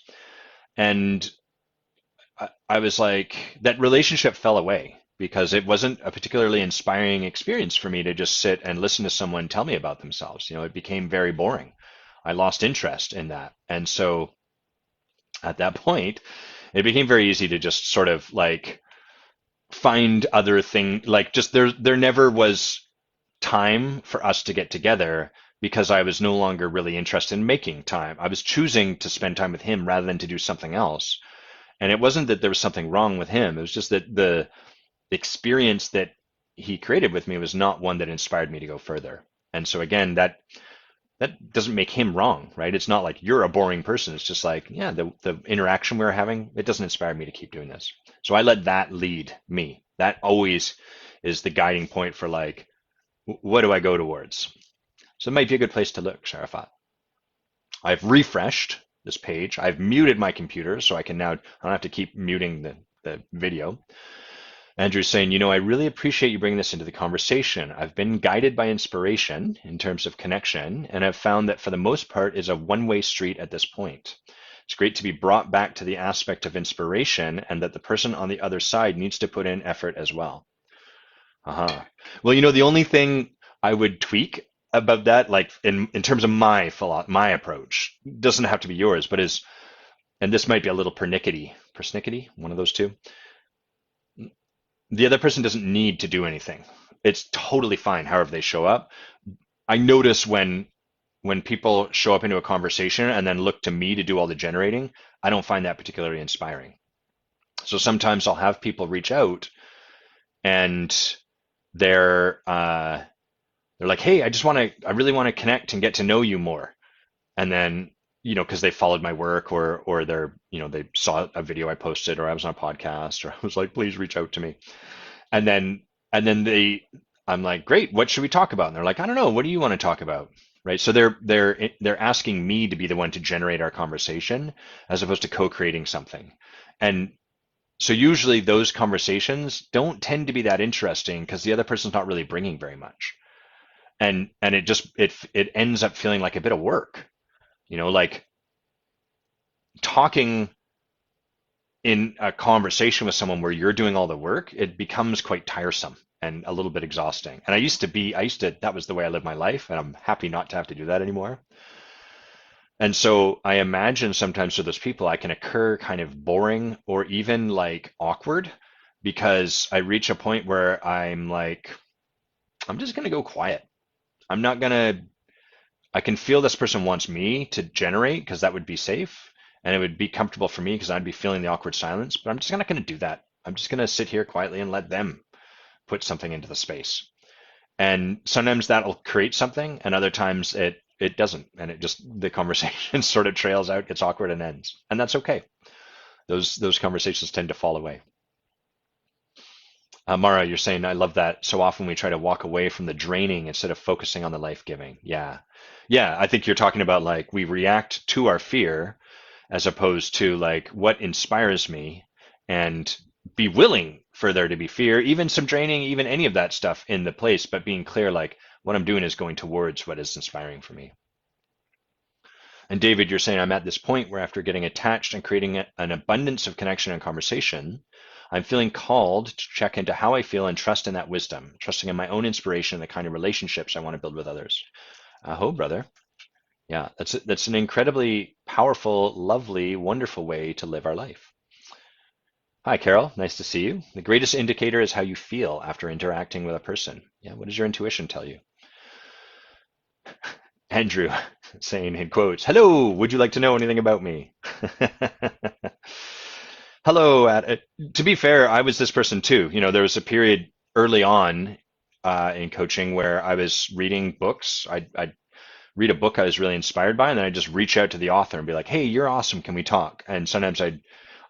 And I was like, that relationship fell away because it wasn't a particularly inspiring experience for me to just sit and listen to someone tell me about themselves. It became very boring. I lost interest in that. And so at that point, it became very easy to just sort of like find other things, like just there never was time for us to get together because I was no longer really interested in making time. I was choosing to spend time with him rather than to do something else. And it wasn't that there was something wrong with him. It was just that the experience that he created with me was not one that inspired me to go further. And so again, that doesn't make him wrong, right? It's not like you're a boring person. It's just like, yeah, the interaction we were having, it doesn't inspire me to keep doing this. So I let that lead me. That always is the guiding point for like, what do I go towards? So it might be a good place to look, Sharafat. I've refreshed this page. I've muted my computer, so I don't have to keep muting the video. Andrew's saying, I really appreciate you bringing this into the conversation. I've been guided by inspiration in terms of connection, and I've found that for the most part is a one-way street at this point. It's great to be brought back to the aspect of inspiration and that the person on the other side needs to put in effort as well. Uh-huh. Well, the only thing I would tweak about that, like in terms of my approach, doesn't have to be yours, but is, and this might be a little persnickety, one of those two. The other person doesn't need to do anything. It's totally fine however they show up. I notice when people show up into a conversation and then look to me to do all the generating, I don't find that particularly inspiring. So sometimes I'll have people reach out and they're like, hey, I really want to connect and get to know you more. And then, because they followed my work or they saw a video I posted or I was on a podcast or I was like, please reach out to me. And then, I'm like, great, what should we talk about? And they're like, I don't know, what do you want to talk about? Right. So they're asking me to be the one to generate our conversation as opposed to co-creating something. And so usually those conversations don't tend to be that interesting because the other person's not really bringing very much. And it ends up feeling like a bit of work, like talking in a conversation with someone where you're doing all the work, it becomes quite tiresome and a little bit exhausting. And that was the way I lived my life, and I'm happy not to have to do that anymore. And so I imagine sometimes for those people, I can occur kind of boring or even like awkward because I reach a point where I'm like, I'm just going to go quiet. I'm not going to, I can feel this person wants me to generate because that would be safe and it would be comfortable for me because I'd be feeling the awkward silence, but I'm just not going to do that. I'm just going to sit here quietly and let them put something into the space. And sometimes that'll create something and other times it doesn't. And the conversation sort of trails out, gets awkward and ends. And that's okay. Those conversations tend to fall away. Mara, you're saying, I love that. So often we try to walk away from the draining instead of focusing on the life-giving. Yeah. Yeah, I think you're talking about like we react to our fear as opposed to like what inspires me and be willing for there to be fear, even some draining, even any of that stuff in the place, but being clear like what I'm doing is going towards what is inspiring for me. And David, you're saying I'm at this point where after getting attached and creating an abundance of connection and conversation, I'm feeling called to check into how I feel and trust in that wisdom, trusting in my own inspiration and the kind of relationships I want to build with others. Oh, brother. Yeah, that's an incredibly powerful, lovely, wonderful way to live our life. Hi, Carol. Nice to see you. The greatest indicator is how you feel after interacting with a person. Yeah, what does your intuition tell you? Andrew saying in quotes, hello, would you like to know anything about me? Hello. To be fair, I was this person too. There was a period early on in coaching where I was reading books. I'd read a book I was really inspired by, and then I'd just reach out to the author and be like, hey, you're awesome. Can we talk? And sometimes I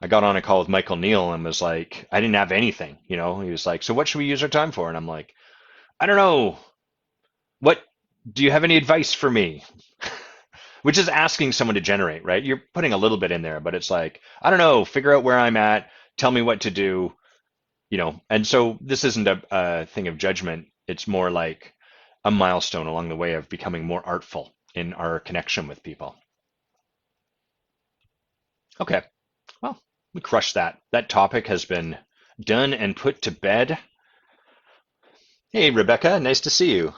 got on a call with Michael Neal and was like, I didn't have anything. He was like, so what should we use our time for? And I'm like, I don't know. What do you have any advice for me? Which is asking someone to generate, right? You're putting a little bit in there, but it's like, I don't know, figure out where I'm at, tell me what to do, And so this isn't a thing of judgment. It's more like a milestone along the way of becoming more artful in our connection with people. Okay, well, we crushed that. That topic has been done and put to bed. Hey, Rebecca, nice to see you.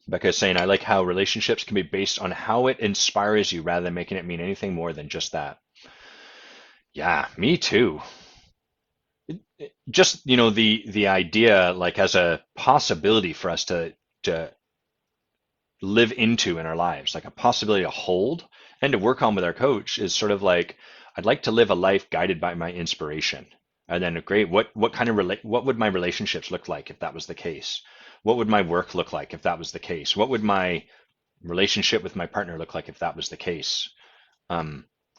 Rebecca is saying, I like how relationships can be based on how it inspires you rather than making it mean anything more than just that. Yeah, me too. Just, the idea like as a possibility for us to live into in our lives, like a possibility to hold and to work on with our coach is sort of like, I'd like to live a life guided by my inspiration. And then great, what would my relationships look like if that was the case? What would my work look like if that was the case? What would my relationship with my partner look like if that was the case?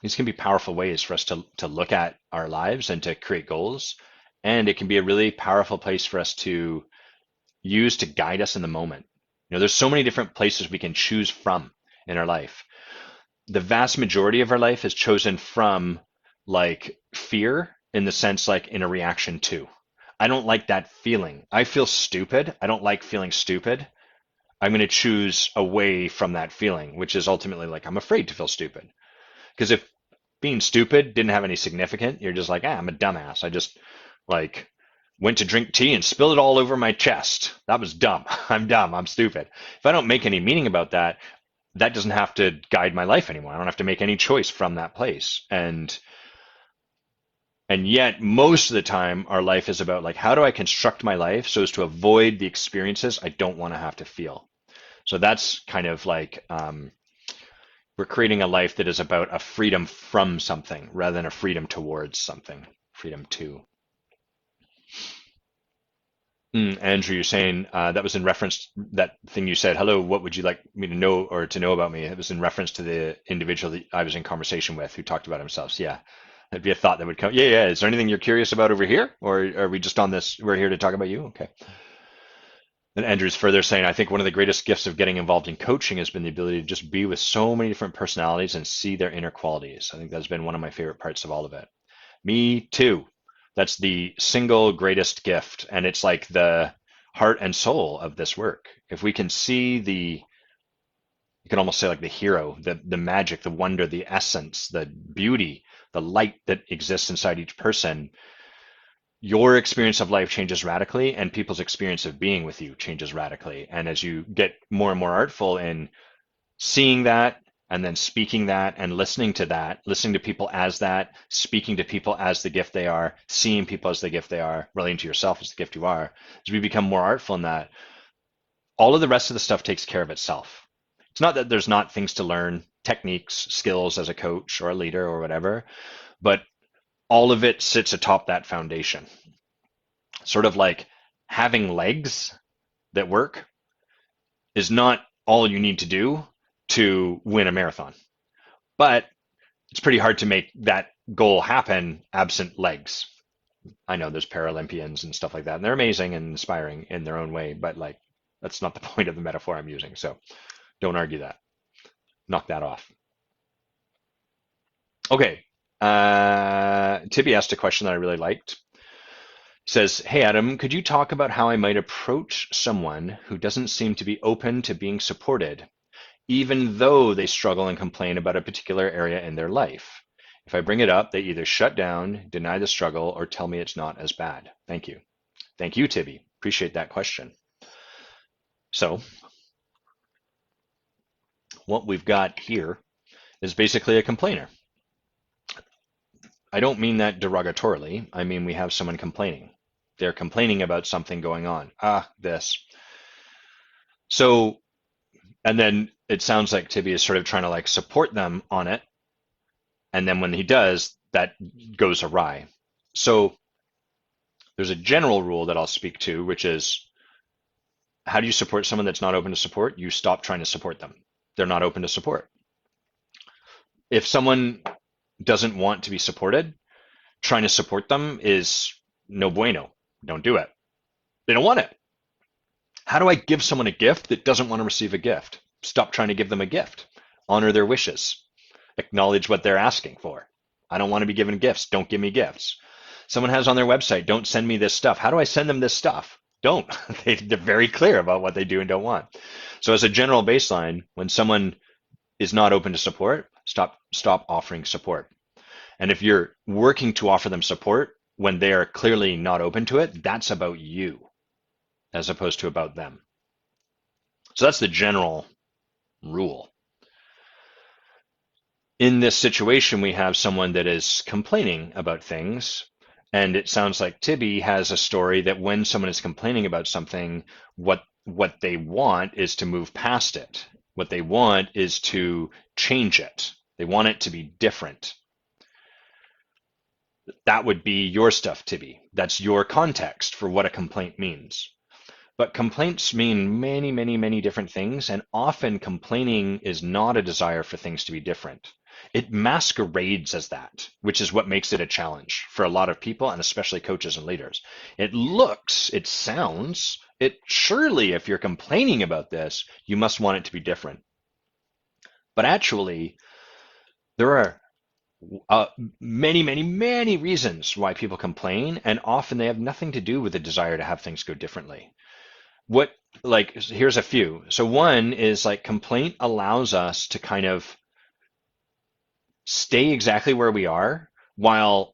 These can be powerful ways for us to look at our lives and to create goals. And it can be a really powerful place for us to use to guide us in the moment. There's so many different places we can choose from in our life. The vast majority of our life is chosen from like fear in the sense like in a reaction to. I don't like that feeling. I feel stupid. I don't like feeling stupid. I'm going to choose away from that feeling, which is ultimately like I'm afraid to feel stupid. Because if being stupid didn't have any significance, you're just like, I'm a dumbass. I just like went to drink tea and spilled it all over my chest. That was dumb. I'm dumb. I'm stupid. If I don't make any meaning about that, that doesn't have to guide my life anymore. I don't have to make any choice from that place. And yet most of the time our life is about like, how do I construct my life so as to avoid the experiences I don't want to have to feel? So that's kind of like we're creating a life that is about a freedom from something rather than a freedom towards something, freedom to. Andrew, you're saying that was in reference that thing you said, hello, what would you like me to know or to know about me? It was in reference to the individual that I was in conversation with who talked about himself. So, yeah, that'd be a thought that would come. Yeah, yeah. Is there anything you're curious about over here? Or are we just on this? We're here to talk about you? Okay. And Andrew's further saying, I think one of the greatest gifts of getting involved in coaching has been the ability to just be with so many different personalities and see their inner qualities. I think that's been one of my favorite parts of all of it. Me too. That's the single greatest gift. And it's like the heart and soul of this work. If we can see you can almost say like the hero, the magic, the wonder, the essence, the beauty, the light that exists inside each person, your experience of life changes radically and people's experience of being with you changes radically. And as you get more and more artful in seeing that and then speaking that and listening to that, listening to people as that, speaking to people as the gift they are, seeing people as the gift they are, relating to yourself as the gift you are, as we become more artful in that, all of the rest of the stuff takes care of itself. It's not that there's not things to learn, techniques, skills as a coach or a leader or whatever, but all of it sits atop that foundation. Sort of like having legs that work is not all you need to do to win a marathon. But it's pretty hard to make that goal happen absent legs. I know there's Paralympians and stuff like that, and they're amazing and inspiring in their own way, but like that's not the point of the metaphor I'm using. So don't argue that. Knock that off. Okay. Tibby asked a question that I really liked. He says, hey, Adam, could you talk about how I might approach someone who doesn't seem to be open to being supported, even though they struggle and complain about a particular area in their life? If I bring it up, they either shut down, deny the struggle, or tell me it's not as bad. Thank you. Thank you, Tibby. Appreciate that question. So what we've got here is basically a complainer. I don't mean that derogatorily. I mean we have someone complaining. They're complaining about something going on. This. So, and then it sounds like Tibby is sort of trying to like support them on it. And then when he does, that goes awry. So there's a general rule that I'll speak to, which is how do you support someone that's not open to support? You stop trying to support them. They're not open to support. If someone doesn't want to be supported, trying to support them is no bueno. Don't do it. They don't want it. How do I give someone a gift that doesn't want to receive a gift? Stop trying to give them a gift. Honor their wishes. Acknowledge what they're asking for. I don't want to be given gifts. Don't give me gifts. Someone has on their website, don't send me this stuff. How do I send them this stuff? Don't. They're very clear about what they do and don't want. So as a general baseline, when someone is not open to support, stop offering support. And if you're working to offer them support when they are clearly not open to it, that's about you as opposed to about them. So that's the general rule. In this situation, we have someone that is complaining about things, and it sounds like Tibby has a story that when someone is complaining about something, what they want is to move past it. What they want is to change it. They want it to be different. That would be your stuff, Tibby. That's your context for what a complaint means. But complaints mean many, many, many different things, and often complaining is not a desire for things to be different. It masquerades as that, which is what makes it a challenge for a lot of people, and especially coaches and leaders. It looks, it sounds, surely if you're complaining about this, you must want it to be different. But actually, there are many, many, many reasons why people complain, and often they have nothing to do with the desire to have things go differently. what, like, here's a few. So one is like complaint allows us to kind of stay exactly where we are while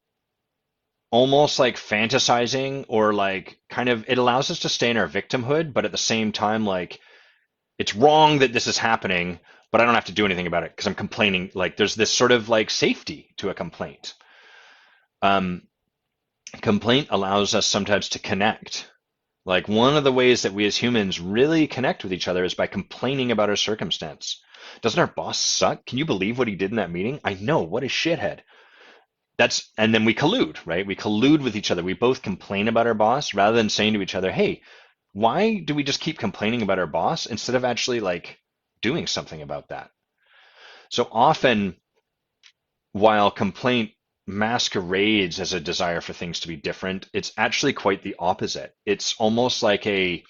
almost like fantasizing, or like kind of, it allows us to stay in our victimhood, but at the same time, like, it's wrong that this is happening, but I don't have to do anything about it because I'm complaining. Like, there's this sort of like safety to a complaint. Um, Complaint allows us sometimes to connect. Like, one of the ways that we as humans really connect with each other is by complaining about our circumstance. Doesn't our boss suck? Can you believe what he did in that meeting? I know, what a shithead. And then we collude, right? We collude with each other. We both complain about our boss rather than saying to each other, hey, why do we just keep complaining about our boss instead of actually like doing something about that? So often, while complaint masquerades as a desire for things to be different, it's actually quite the opposite. It's almost like a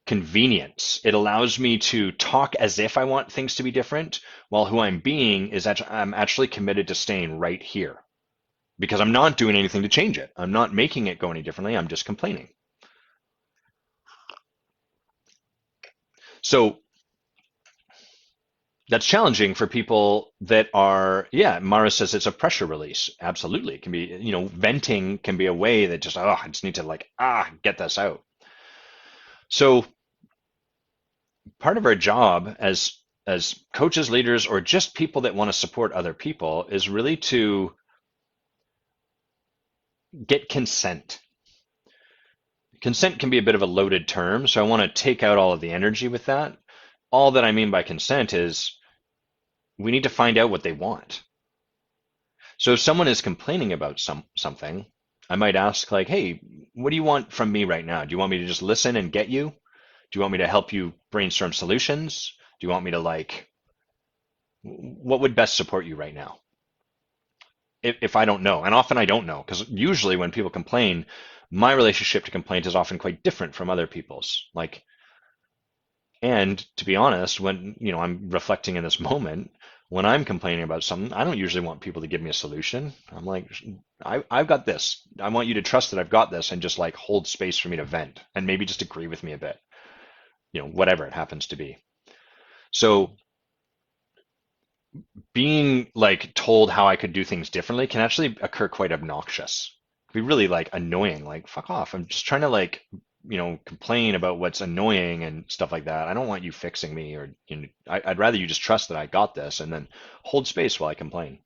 convenience. It allows me to talk as if I want things to be different, while who I'm being is actually, I'm actually committed to staying right here because I'm not doing anything to change it. I'm not making it go any differently. I'm just complaining. So that's challenging for people that are, yeah, Mara says it's a pressure release. Absolutely. It can be, venting can be a way that just, I just need to like, get this out. So part of our job as coaches, leaders, or just people that want to support other people is really to get consent. Consent can be a bit of a loaded term, so I want to take out all of the energy with that. All that I mean by consent is we need to find out what they want. So if someone is complaining about something, I might ask like, hey, what do you want from me right now? Do you want me to just listen and get you? Do you want me to help you brainstorm solutions? Do you want me to like, what would best support you right now? If I don't know, and often I don't know, because usually when people complain, my relationship to complaint is often quite different from other people's. Like, and to be honest, when I'm reflecting in this moment, when I'm complaining about something, I don't usually want people to give me a solution. I'm like, I've got this. I want you to trust that I've got this, and just like hold space for me to vent, and maybe just agree with me a bit, whatever it happens to be. So being like told how I could do things differently can actually occur quite obnoxious. Be really like annoying, like fuck off. I'm just trying to like, complain about what's annoying and stuff like that. I don't want you fixing me, or I'd rather you just trust that I got this and then hold space while I complain.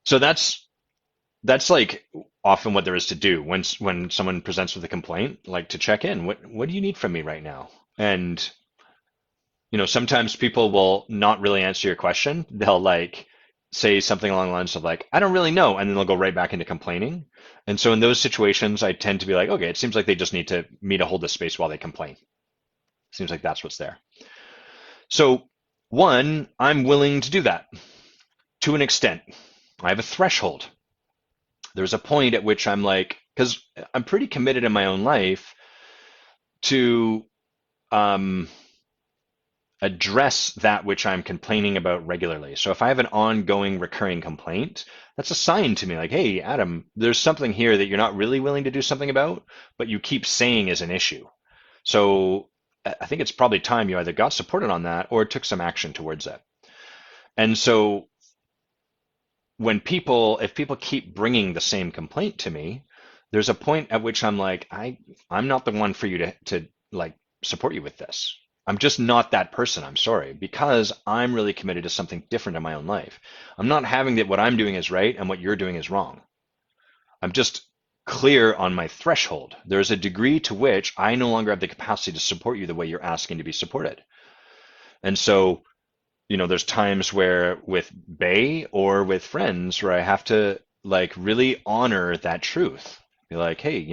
So that's like often what there is to do when someone presents with a complaint, like to check in. What do you need from me right now? And sometimes people will not really answer your question. They'll like say something along the lines of like, I don't really know, and then they'll go right back into complaining. And so in those situations, I tend to be like, okay, it seems like they just need me to hold this space while they complain. Seems like that's what's there. So one, I'm willing to do that to an extent. I have a threshold. There's a point at which I'm like, because I'm pretty committed in my own life to address that which I'm complaining about regularly. So if I have an ongoing recurring complaint, that's a sign to me like, hey, Adam, there's something here that you're not really willing to do something about, but you keep saying is an issue. So I think it's probably time you either got supported on that or took some action towards it. And so if people keep bringing the same complaint to me, there's a point at which I'm like, I'm not the one for you to like support you with this. I'm just not that person. I'm sorry, because I'm really committed to something different in my own life. I'm not having that what I'm doing is right and what you're doing is wrong. I'm just clear on my threshold. There's a degree to which I no longer have the capacity to support you the way you're asking to be supported. And so, there's times where with Bay or with friends where I have to like really honor that truth. Be like, hey,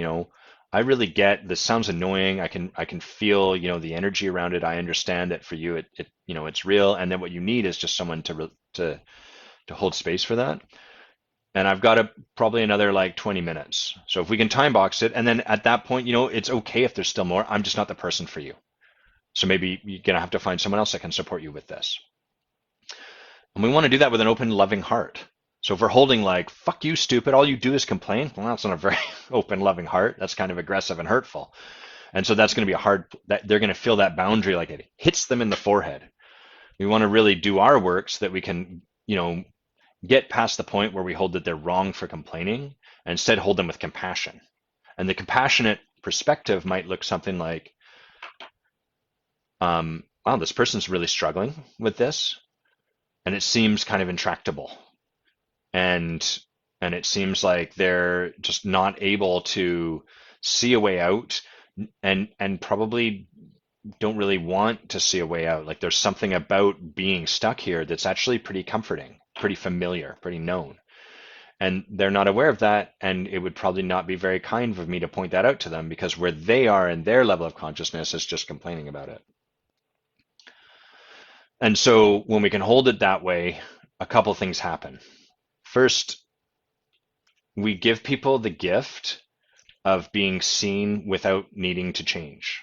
I really get this sounds annoying. I can feel, the energy around it. I understand that for you, it's real. And then what you need is just someone to hold space for that. And I've got probably another like 20 minutes. So if we can time box it, and then at that point, it's okay if there's still more. I'm just not the person for you. So maybe you're gonna have to find someone else that can support you with this. And we want to do that with an open, loving heart. So if we're holding like, fuck you, stupid, all you do is complain, well, that's not a very open, loving heart. That's kind of aggressive and hurtful. And so that's going to be a hard, that they're going to feel that boundary like it hits them in the forehead. We want to really do our work so that we can, get past the point where we hold that they're wrong for complaining and instead hold them with compassion. And the compassionate perspective might look something like, wow, this person's really struggling with this, and it seems kind of intractable. And it seems like they're just not able to see a way out and probably don't really want to see a way out. Like there's something about being stuck here that's actually pretty comforting, pretty familiar, pretty known. And they're not aware of that, and it would probably not be very kind of me to point that out to them because where they are in their level of consciousness is just complaining about it. And so when we can hold it that way, a couple things happen. First, we give people the gift of being seen without needing to change.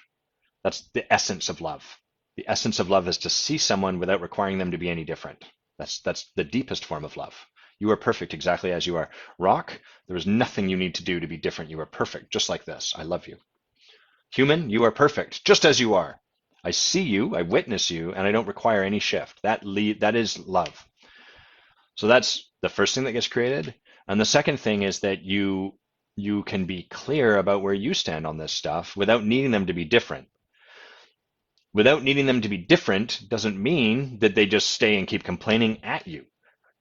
That's the essence of love. The essence of love is to see someone without requiring them to be any different. That's the deepest form of love. You are perfect exactly as you are. Rock, there is nothing you need to do to be different. You are perfect, just like this. I love you. Human, you are perfect, just as you are. I see you, I witness you, and I don't require any shift. That is love. So that's the first thing that gets created. And the second thing is that you can be clear about where you stand on this stuff without needing them to be different. Without needing them to be different doesn't mean that they just stay and keep complaining at you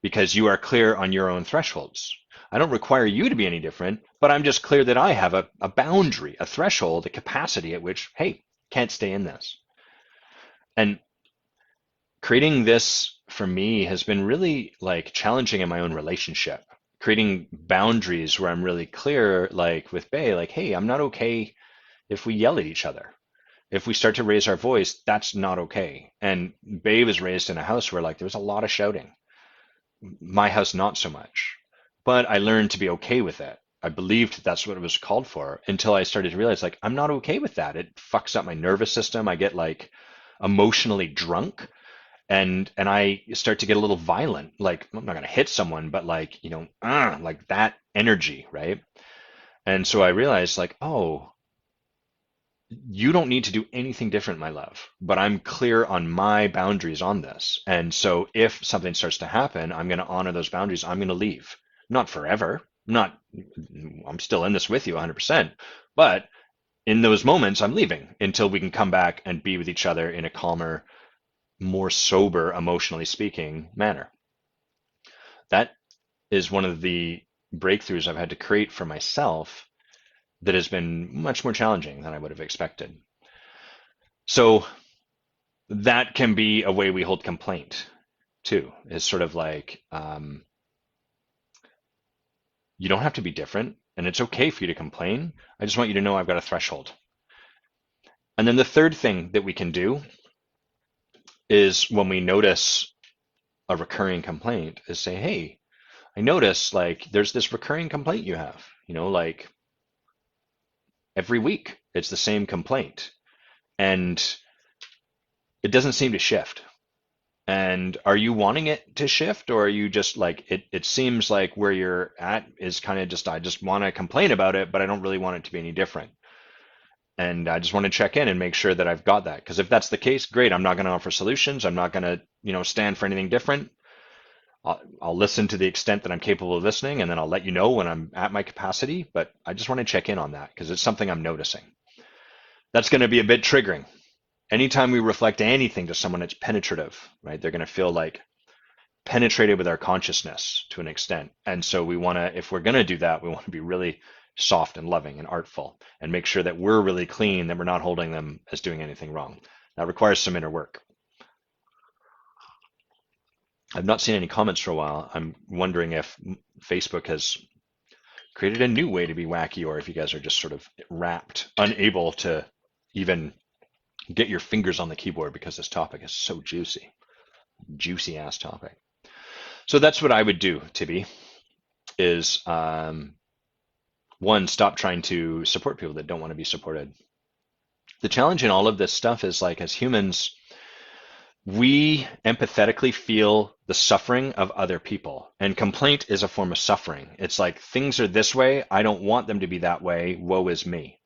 because you are clear on your own thresholds. I don't require you to be any different, but I'm just clear that I have a boundary, a threshold, a capacity at which, hey, can't stay in this. And creating this for me has been really like challenging in my own relationship. Creating boundaries where I'm really clear, like with Bay, like, hey, I'm not okay if we yell at each other. If we start to raise our voice, that's not okay. And Bay was raised in a house where like there was a lot of shouting. My house, not so much. But I learned to be okay with it. I believed that's what it was called for until I started to realize like I'm not okay with that. It fucks up my nervous system. I get like emotionally drunk and I start to get a little violent. Like I'm not gonna hit someone, but like, like that energy, right? And so I realized like, oh, you don't need to do anything different, my love, but I'm clear on my boundaries on this. And so if something starts to happen, I'm going to honor those boundaries. I'm going to leave. Not forever. I'm still in this with you 100%. But in those moments, I'm leaving until we can come back and be with each other in a calmer, more sober, emotionally speaking manner. That is one of the breakthroughs I've had to create for myself that has been much more challenging than I would have expected. So that can be a way we hold complaint too. It's sort of like you don't have to be different, and it's okay for you to complain. I just want you to know I've got a threshold. And then the third thing that we can do is when we notice a recurring complaint is say, hey, I notice like there's this recurring complaint you have, like every week it's the same complaint and it doesn't seem to shift. And are you wanting it to shift, or are you just like it seems like where you're at is kind of just I just want to complain about it, but I don't really want it to be any different. And I just want to check in and make sure that I've got that. Because if that's the case, great. I'm not going to offer solutions. I'm not going to, stand for anything different. I'll listen to the extent that I'm capable of listening, and then I'll let you know when I'm at my capacity. But I just want to check in on that because it's something I'm noticing. That's going to be a bit triggering. Anytime we reflect anything to someone, it's penetrative, right? They're going to feel like penetrated with our consciousness to an extent. And so we want to, if we're going to do that, we want to be really soft and loving and artful and make sure that we're really clean, that we're not holding them as doing anything wrong. That requires some inner work. I've not seen any comments for a while. I'm wondering if Facebook has created a new way to be wacky, or if you guys are just sort of wrapped, unable to even get your fingers on the keyboard because this topic is so juicy ass topic. So that's what I would do, Tibby, is one, stop trying to support people that don't want to be supported. The challenge in all of this stuff is like as humans, we empathetically feel the suffering of other people, and complaint is a form of suffering. It's like things are this way, I don't want them to be that way, woe is me.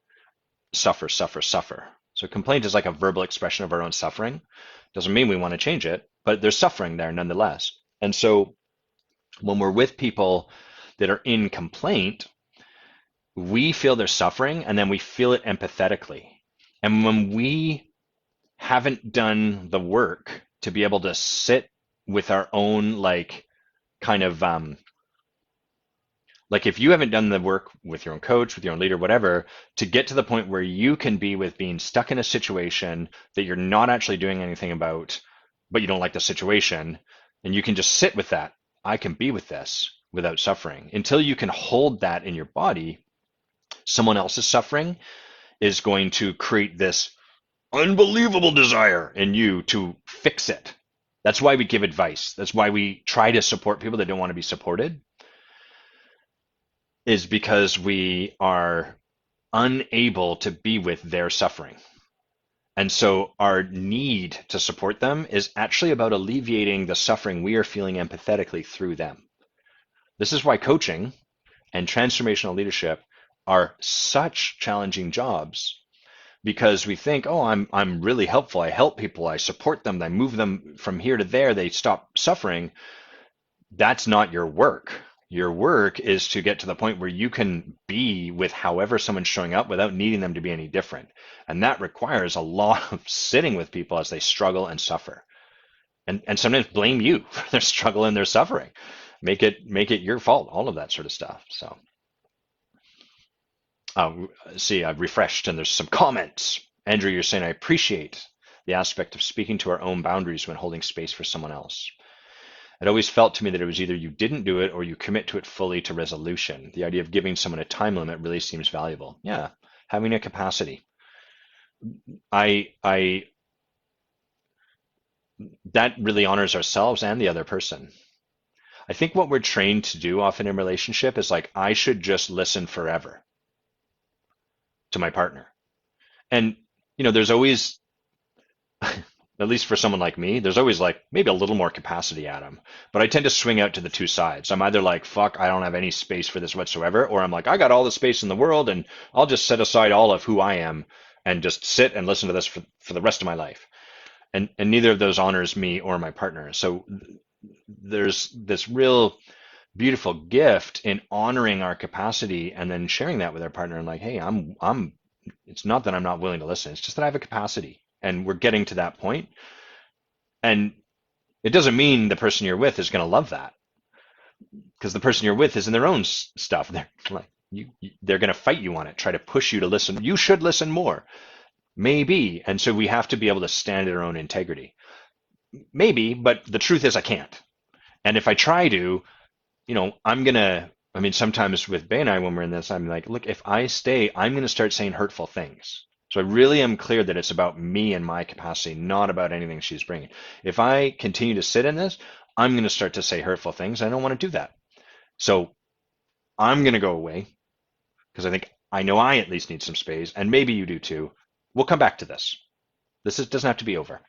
suffer, suffer, suffer. So complaint is like a verbal expression of our own suffering. Doesn't mean we want to change it, but there's suffering there nonetheless. And so when we're with people that are in complaint, we feel their suffering and then we feel it empathetically. And when we haven't done the work to be able to sit with our own kind of like if you haven't done the work with your own coach, with your own leader, whatever, to get to the point where you can be with being stuck in a situation that you're not actually doing anything about, but you don't like the situation, and you can just sit with that. I can be with this without suffering. Until you can hold that in your body, someone else's suffering is going to create this unbelievable desire in you to fix it. That's why we give advice. That's why we try to support people that don't want to be supported, is because we are unable to be with their suffering. And so our need to support them is actually about alleviating the suffering we are feeling empathetically through them. This is why coaching and transformational leadership are such challenging jobs, because we think, oh, I'm really helpful. I help people. I support them. I move them from here to there. They stop suffering. That's not your work. Your work is to get to the point where you can be with however someone's showing up without needing them to be any different. And that requires a lot of sitting with people as they struggle and suffer. And sometimes blame you for their struggle and their suffering. Make it your fault, all of that sort of stuff. So see, I've refreshed and there's some comments. Andrew, you're saying, I appreciate the aspect of speaking to our own boundaries when holding space for someone else. It always felt to me that it was either you didn't do it or you commit to it fully to resolution. The idea of giving someone a time limit really seems valuable. Yeah, having a capacity. I that really honors ourselves and the other person. I think what we're trained to do often in relationship is like, I should just listen forever to my partner. And there's always at least for someone like me, there's always like maybe a little more capacity at them. But I tend to swing out to the two sides. I'm either like, fuck, I don't have any space for this whatsoever, or I'm like, I got all the space in the world and I'll just set aside all of who I am and just sit and listen to this for the rest of my life. And neither of those honors me or my partner. So there's this real beautiful gift in honoring our capacity and then sharing that with our partner and like, hey, I'm it's not that I'm not willing to listen. It's just that I have a capacity. And we're getting to that point. And it doesn't mean the person you're with is going to love that, because the person you're with is in their own stuff. They're like, they're going to fight you on it, try to push you to listen. You should listen more. Maybe. And so we have to be able to stand in our own integrity. Maybe, but the truth is I can't. And if I try to, sometimes with Bay and I, when we're in this, I'm like, look, if I stay, I'm going to start saying hurtful things. So I really am clear that it's about me and my capacity, not about anything she's bringing. If I continue to sit in this, I'm going to start to say hurtful things. I don't want to do that. So I'm going to go away because I know I at least need some space, and maybe you do too. We'll come back to this. Doesn't have to be over.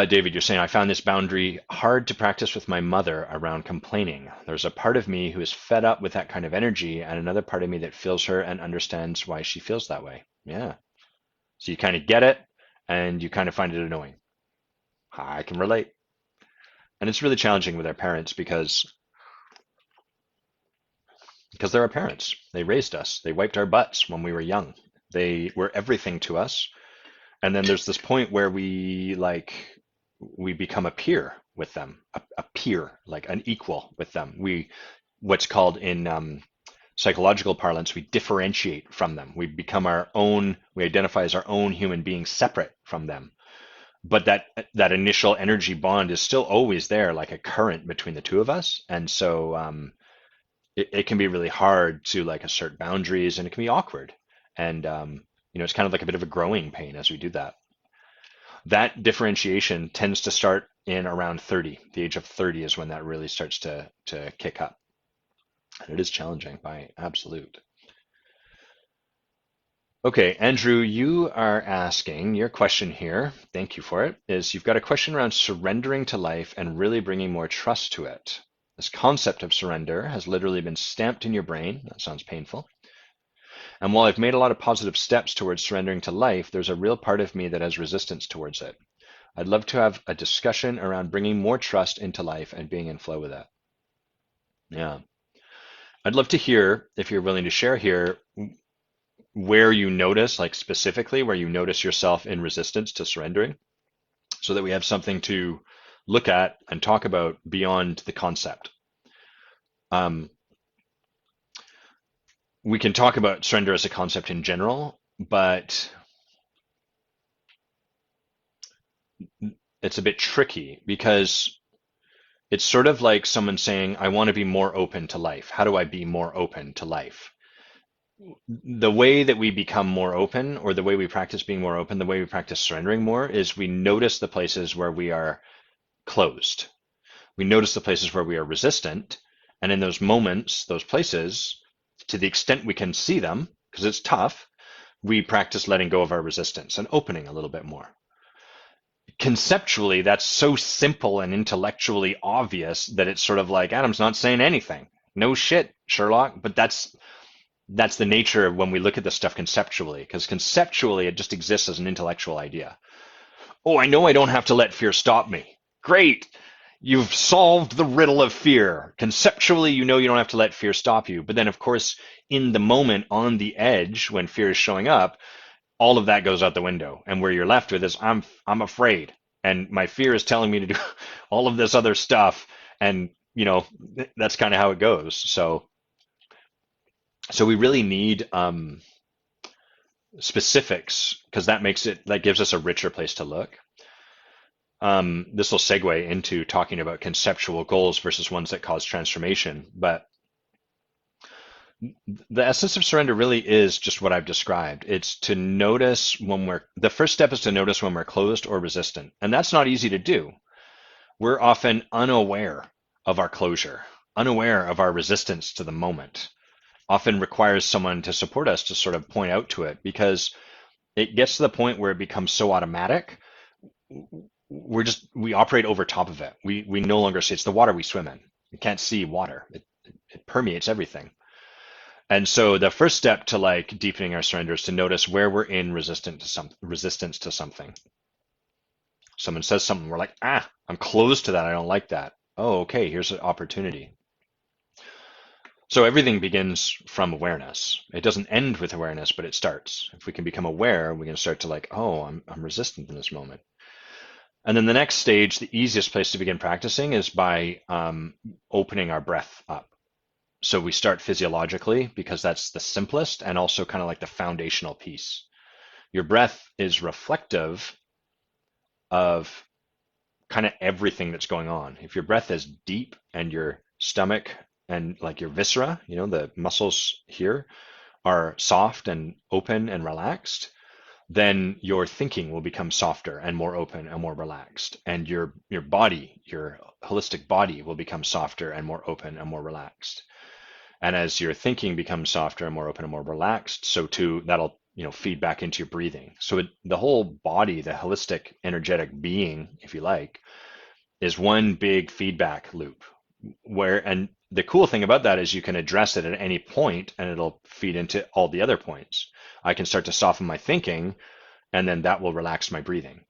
David, you're saying, I found this boundary hard to practice with my mother around complaining. There's a part of me who is fed up with that kind of energy and another part of me that feels her and understands why she feels that way. Yeah. So you kind of get it and you kind of find it annoying. I can relate. And it's really challenging with our parents because they're our parents. They raised us. They wiped our butts when we were young. They were everything to us. And then there's this point where we become a peer with them, a peer, like an equal with them. What's called in psychological parlance, we differentiate from them. We become our own, we identify as our own human beings separate from them. But that initial energy bond is still always there, like a current between the two of us. And so it can be really hard to like assert boundaries, and it can be awkward. And it's kind of like a bit of a growing pain as we do that. That differentiation tends to start in around 30. The age of 30 is when that really starts to kick up. And it is challenging by absolute. Okay, Andrew, you are asking, your question here, thank you for it, is you've got a question around surrendering to life and really bringing more trust to it. This concept of surrender has literally been stamped in your brain. That sounds painful. And while I've made a lot of positive steps towards surrendering to life, there's a real part of me that has resistance towards it. I'd love to have a discussion around bringing more trust into life and being in flow with it. Yeah. I'd love to hear, if you're willing to share here, where you notice, like specifically, where you notice yourself in resistance to surrendering, so that we have something to look at and talk about beyond the concept. Um, we can talk about surrender as a concept in general, but it's a bit tricky because it's sort of like someone saying, I want to be more open to life. How do I be more open to life? The way that we become more open, or the way we practice being more open, the way we practice surrendering more, is we notice the places where we are closed. We notice the places where we are resistant. And in those moments, those places, to the extent we can see them, because it's tough, we practice letting go of our resistance and opening a little bit more. Conceptually, that's so simple and intellectually obvious that it's sort of like, Adam's not saying anything. No shit, Sherlock. But that's the nature of when we look at this stuff conceptually, because conceptually it just exists as an intellectual idea. Oh, I know I don't have to let fear stop me. Great. You've solved the riddle of fear. Conceptually, you know you don't have to let fear stop you. But then, of course, in the moment, on the edge, when fear is showing up, all of that goes out the window. And where you're left with is, I'm afraid. And my fear is telling me to do all of this other stuff. And, that's kind of how it goes. So we really need specifics, because that gives us a richer place to look. This will segue into talking about conceptual goals versus ones that cause transformation. But the essence of surrender really is just what I've described. It's to notice the first step is to notice when we're closed or resistant. And that's not easy to do. We're often unaware of our closure, unaware of our resistance to the moment. Often requires someone to support us to sort of point out to it, because it gets to the point where it becomes so automatic. We operate over top of it. We no longer see it's the water we swim in. You can't see water. It permeates everything. And so the first step to like deepening our surrender is to notice where we're in resistance to something. Someone says something, we're like, I'm closed to that. I don't like that. Oh, okay, here's an opportunity. So everything begins from awareness. It doesn't end with awareness, but it starts. If we can become aware, we can start to like, oh, I'm resistant in this moment. And then the next stage, the easiest place to begin practicing is by opening our breath up. So we start physiologically, because that's the simplest and also kind of like the foundational piece. Your breath is reflective of kind of everything that's going on. If your breath is deep and your stomach and like your viscera, the muscles here are soft and open and relaxed, then your thinking will become softer and more open and more relaxed. And your body, your holistic body, will become softer and more open and more relaxed. And as your thinking becomes softer and more open and more relaxed, so too that'll feed back into your breathing. So the whole body, the holistic energetic being, if you like, is one big feedback loop. And the cool thing about that is you can address it at any point and it'll feed into all the other points. I can start to soften my thinking, and then that will relax my breathing.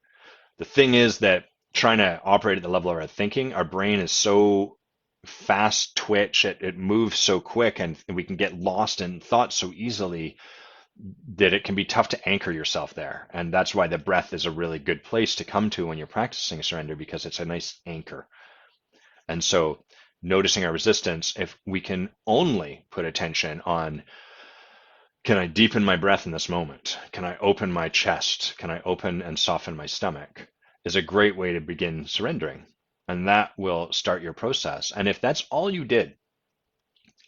The thing is that trying to operate at the level of our thinking, our brain is so fast twitch, it moves so quick, and we can get lost in thoughts so easily that it can be tough to anchor yourself there. And that's why the breath is a really good place to come to when you're practicing surrender, because it's a nice anchor. And so noticing our resistance, if we can only put attention on, can I deepen my breath in this moment? Can I open my chest? Can I open and soften my stomach? Is a great way to begin surrendering. And that will start your process. And if that's all you did,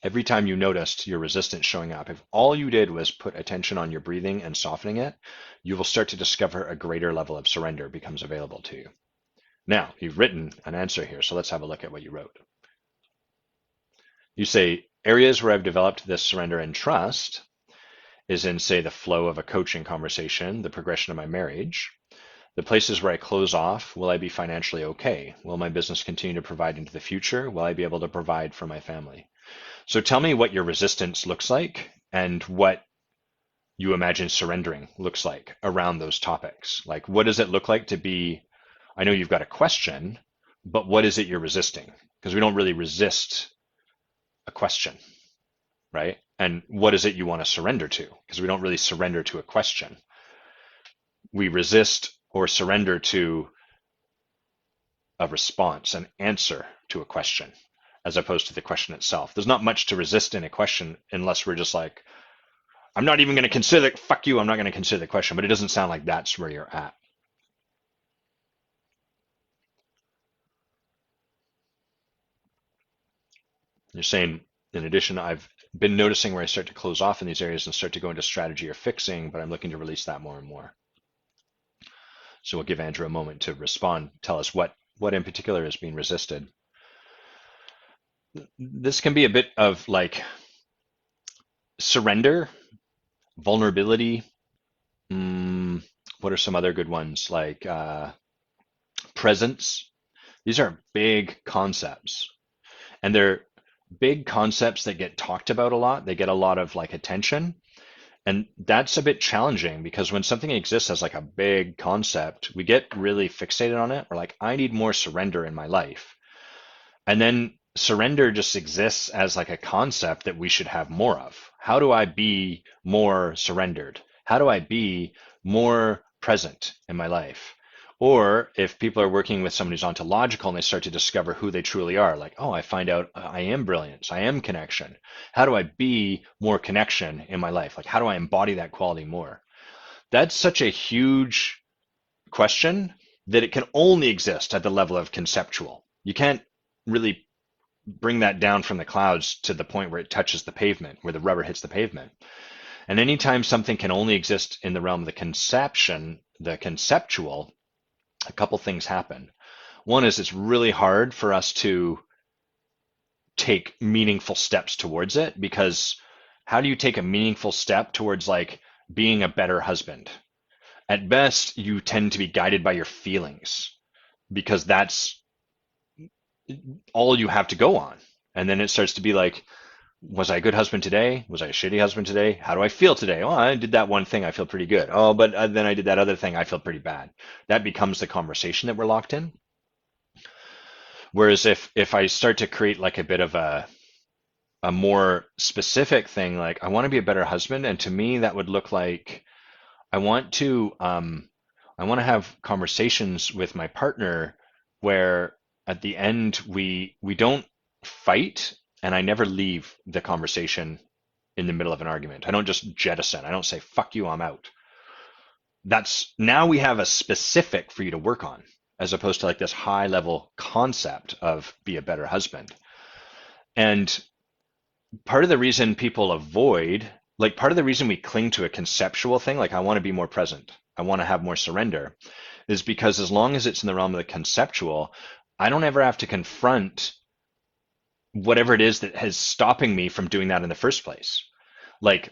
every time you noticed your resistance showing up, if all you did was put attention on your breathing and softening it, you will start to discover a greater level of surrender becomes available to you. Now, you've written an answer here, so let's have a look at what you wrote. You say, areas where I've developed this surrender and trust is in, say, the flow of a coaching conversation, the progression of my marriage. The places where I close off, will I be financially okay? Will my business continue to provide into the future? Will I be able to provide for my family? So tell me what your resistance looks like and what you imagine surrendering looks like around those topics. Like, what does it look like to be, I know you've got a question, but what is it you're resisting? Because we don't really resist a question, right? And what is it you want to surrender to? Because we don't really surrender to a question. We resist or surrender to a response, an answer to a question, as opposed to the question itself. There's not much to resist in a question unless we're just like, I'm not even going to consider, fuck you, I'm not going to consider the question, but it doesn't sound like that's where you're at. You're saying, in addition, I've been noticing where I start to close off in these areas and start to go into strategy or fixing, but I'm looking to release that more and more. So we'll give Andrew a moment to respond, tell us what in particular is being resisted. This can be a bit of like surrender, vulnerability. What are some other good ones? Like presence. These are big concepts, and they're big concepts that get talked about a lot. They get a lot of like attention, and that's a bit challenging because when something exists as like a big concept, we get really fixated on it. We're like, I need more surrender in my life. And then surrender just exists as like a concept that we should have more of. How do I be more surrendered? How do I be more present in my life? Or if people are working with somebody who's ontological and they start to discover who they truly are, like, oh, I find out I am brilliance, I am connection. How do I be more connection in my life? Like, how do I embody that quality more? That's such a huge question that it can only exist at the level of conceptual. You can't really bring that down from the clouds to the point where it touches the pavement, where the rubber hits the pavement. And anytime something can only exist in the realm of the conception, the conceptual, a couple things happen. One is it's really hard for us to take meaningful steps towards it, because how do you take a meaningful step towards like being a better husband? At best, you tend to be guided by your feelings because that's all you have to go on. And then it starts to be like, was I a good husband today? Was I a shitty husband today? How do I feel today? Oh, I did that one thing. I feel pretty good. Oh, but then I did that other thing. I feel pretty bad. That becomes the conversation that we're locked in. Whereas if I start to create like a bit of a more specific thing, like I want to be a better husband, and to me that would look like I want to have conversations with my partner where at the end we don't fight, and I never leave the conversation in the middle of an argument. I don't just jettison. I don't say fuck you, I'm out. That's now we have a specific for you to work on, as opposed to like this high level concept of be a better husband. And part of the reason people avoid, like part of the reason we cling to a conceptual thing, like I want to be more present, I want to have more surrender, is because as long as it's in the realm of the conceptual, I don't ever have to confront whatever it is that is stopping me from doing that in the first place. Like,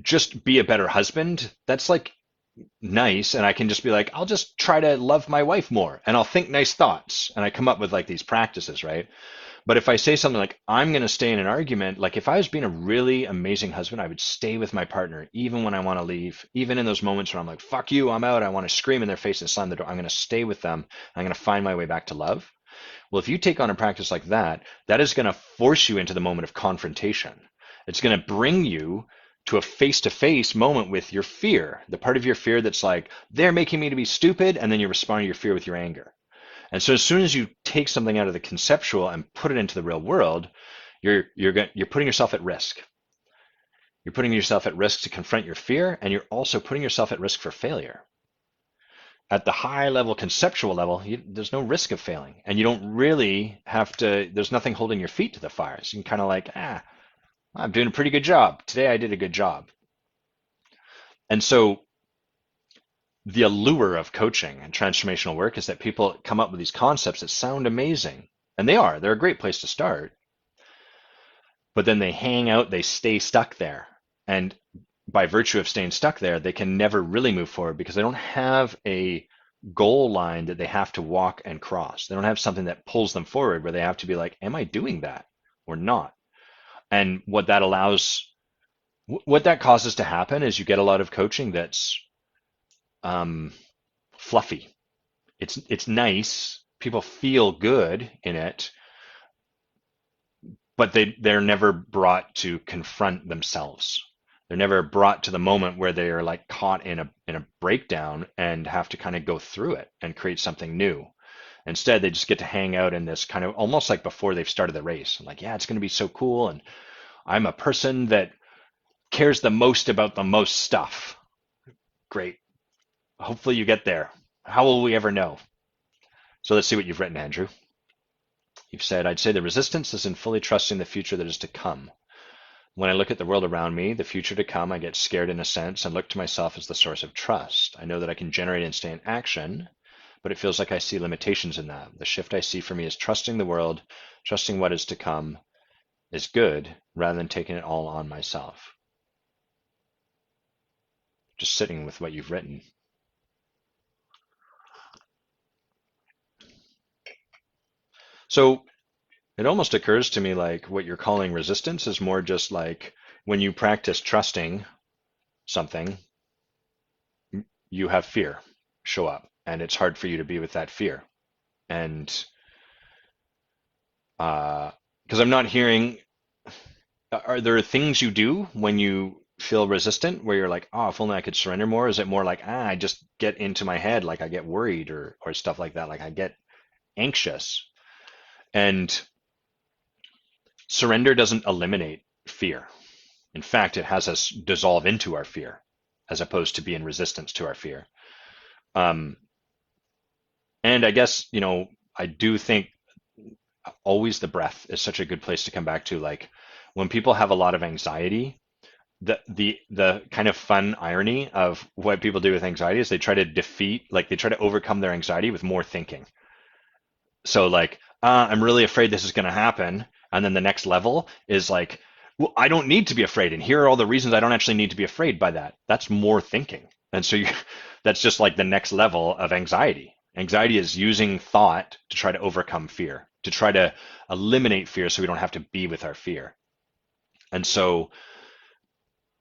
just be a better husband. That's like nice. And I can just be like, I'll just try to love my wife more and I'll think nice thoughts. And I come up with like these practices, right? But if I say something like, I'm going to stay in an argument, like if I was being a really amazing husband, I would stay with my partner, even when I want to leave, even in those moments where I'm like, fuck you, I'm out. I want to scream in their face and slam the door. I'm going to stay with them. I'm going to find my way back to love. Well, if you take on a practice like that, that is going to force you into the moment of confrontation. It's going to bring you to a face-to-face moment with your fear, the part of your fear that's like, they're making me to be stupid, and then you respond to your fear with your anger. And so as soon as you take something out of the conceptual and put it into the real world, you're putting yourself at risk. You're putting yourself at risk to confront your fear, and you're also putting yourself at risk for failure. At the high level conceptual level, there's no risk of failing, and you don't really have to, there's nothing holding your feet to the fire. So you can kind of like, I'm doing a pretty good job. Today I did a good job. And so the allure of coaching and transformational work is that people come up with these concepts that sound amazing. And they're a great place to start. But then they hang out, they stay stuck there. And by virtue of staying stuck there, they can never really move forward because they don't have a goal line that they have to walk and cross. They don't have something that pulls them forward where they have to be like, am I doing that or not? And what that allows What that causes to happen is you get a lot of coaching that's um, fluffy. It's nice. People feel good in it, but they're never brought to confront themselves. They're never brought to the moment where they are like caught in a breakdown and have to kind of go through it and create something new. Instead, they just get to hang out in this kind of almost like before they've started the race. I'm like, yeah, it's going to be so cool, and I'm a person that cares the most about the most stuff. Great. Hopefully you get there. How will we ever know? So let's see what you've written, Andrew. You've said, I'd say the resistance is in fully trusting the future that is to come. When I look at the world around me, the future to come, I get scared in a sense and look to myself as the source of trust. I know that I can generate and stay in action, but it feels like I see limitations in that. The shift I see for me is trusting the world, trusting what is to come is good, rather than taking it all on myself. Just sitting with what you've written. So it almost occurs to me like what you're calling resistance is more just like when you practice trusting something, you have fear show up, and it's hard for you to be with that fear. And because I'm not hearing, are there things you do when you feel resistant where you're like, oh, if only I could surrender more? Is it more like, I just get into my head, like I get worried or stuff like that, like I get anxious? And surrender doesn't eliminate fear. In fact, it has us dissolve into our fear as opposed to be in resistance to our fear. Um, and I guess, I do think always the breath is such a good place to come back to. Like when people have a lot of anxiety, the kind of fun irony of what people do with anxiety is they try to they try to overcome their anxiety with more thinking. So like, I'm really afraid this is going to happen. And then the next level is like, well, I don't need to be afraid. And here are all the reasons I don't actually need to be afraid by that. That's more thinking. And so that's just like the next level of anxiety. Anxiety is using thought to try to overcome fear, to try to eliminate fear so we don't have to be with our fear. And so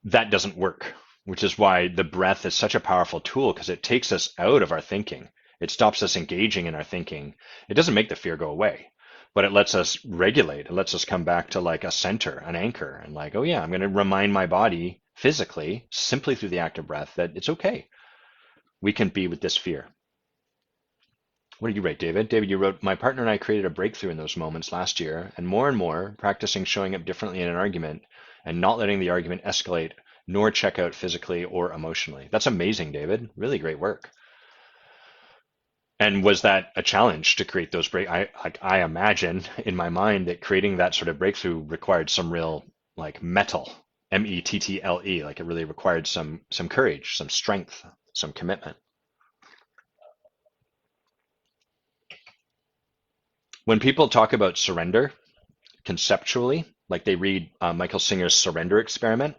that doesn't work, which is why the breath is such a powerful tool because it takes us out of our thinking. It stops us engaging in our thinking. It doesn't make the fear go away, but it lets us regulate. It lets us come back to like a center, an anchor, and like, oh yeah, I'm going to remind my body physically, simply through the act of breath, that it's okay. We can be with this fear. What did you write, David? David, you wrote, my partner and I created a breakthrough in those moments last year, and more, practicing showing up differently in an argument and not letting the argument escalate nor check out physically or emotionally. That's amazing, David. Really great work. And was that a challenge to create those I imagine in my mind that creating that sort of breakthrough required some real like mettle, mettle, like it really required some courage, some strength, some commitment. When people talk about surrender conceptually, like they read Michael Singer's Surrender Experiment,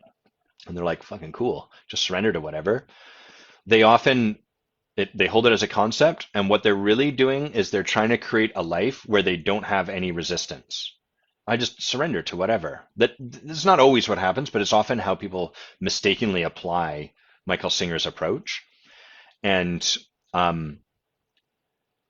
and they're like, fucking cool, just surrender to whatever. They often they hold it as a concept, and what they're really doing is they're trying to create a life where they don't have any resistance. I just surrender to whatever. That's not always what happens, but it's often how people mistakenly apply Michael Singer's approach. And um,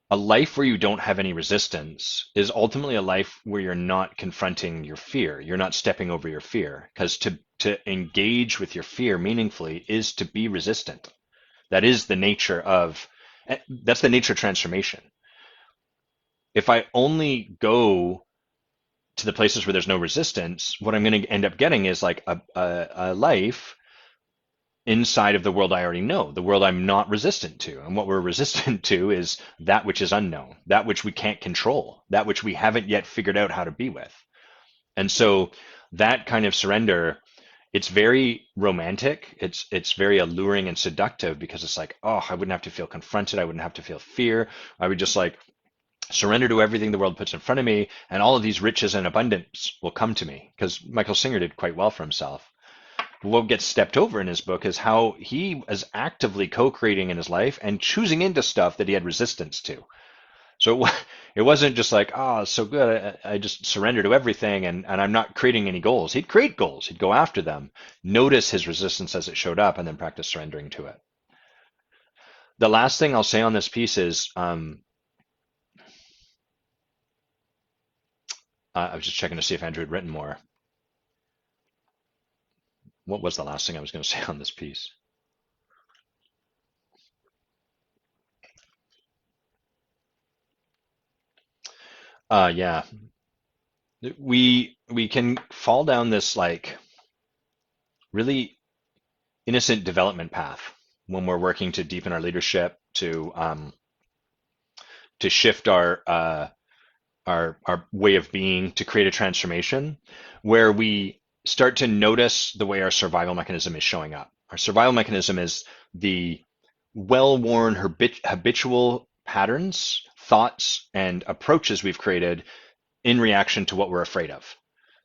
a life where you don't have any resistance is ultimately a life where you're not confronting your fear. You're not stepping over your fear, because to engage with your fear meaningfully is to be resistant. That is the nature of, that's the nature of transformation. If I only go to the places where there's no resistance, what I'm going to end up getting is like a life inside of the world I already know, the world I'm not resistant to. And what we're resistant to is that which is unknown, that which we can't control, that which we haven't yet figured out how to be with. And so that kind of surrender, it's very romantic. It's very alluring and seductive because it's like, oh, I wouldn't have to feel confronted. I wouldn't have to feel fear. I would just like surrender to everything the world puts in front of me, and all of these riches and abundance will come to me. Because Michael Singer did quite well for himself. What gets stepped over in his book is how he is actively co-creating in his life and choosing into stuff that he had resistance to. So it wasn't just like, oh, it's so good. I just surrender to everything and I'm not creating any goals. He'd create goals. He'd go after them, notice his resistance as it showed up, and then practice surrendering to it. The last thing I'll say on this piece is, I was just checking to see if Andrew had written more. What was the last thing I was going to say on this piece? Yeah, we can fall down this like really innocent development path when we're working to deepen our leadership, to shift our way of being, to create a transformation, where we start to notice the way our survival mechanism is showing up. Our survival mechanism is the well-worn habitual patterns, thoughts, and approaches we've created in reaction to what we're afraid of.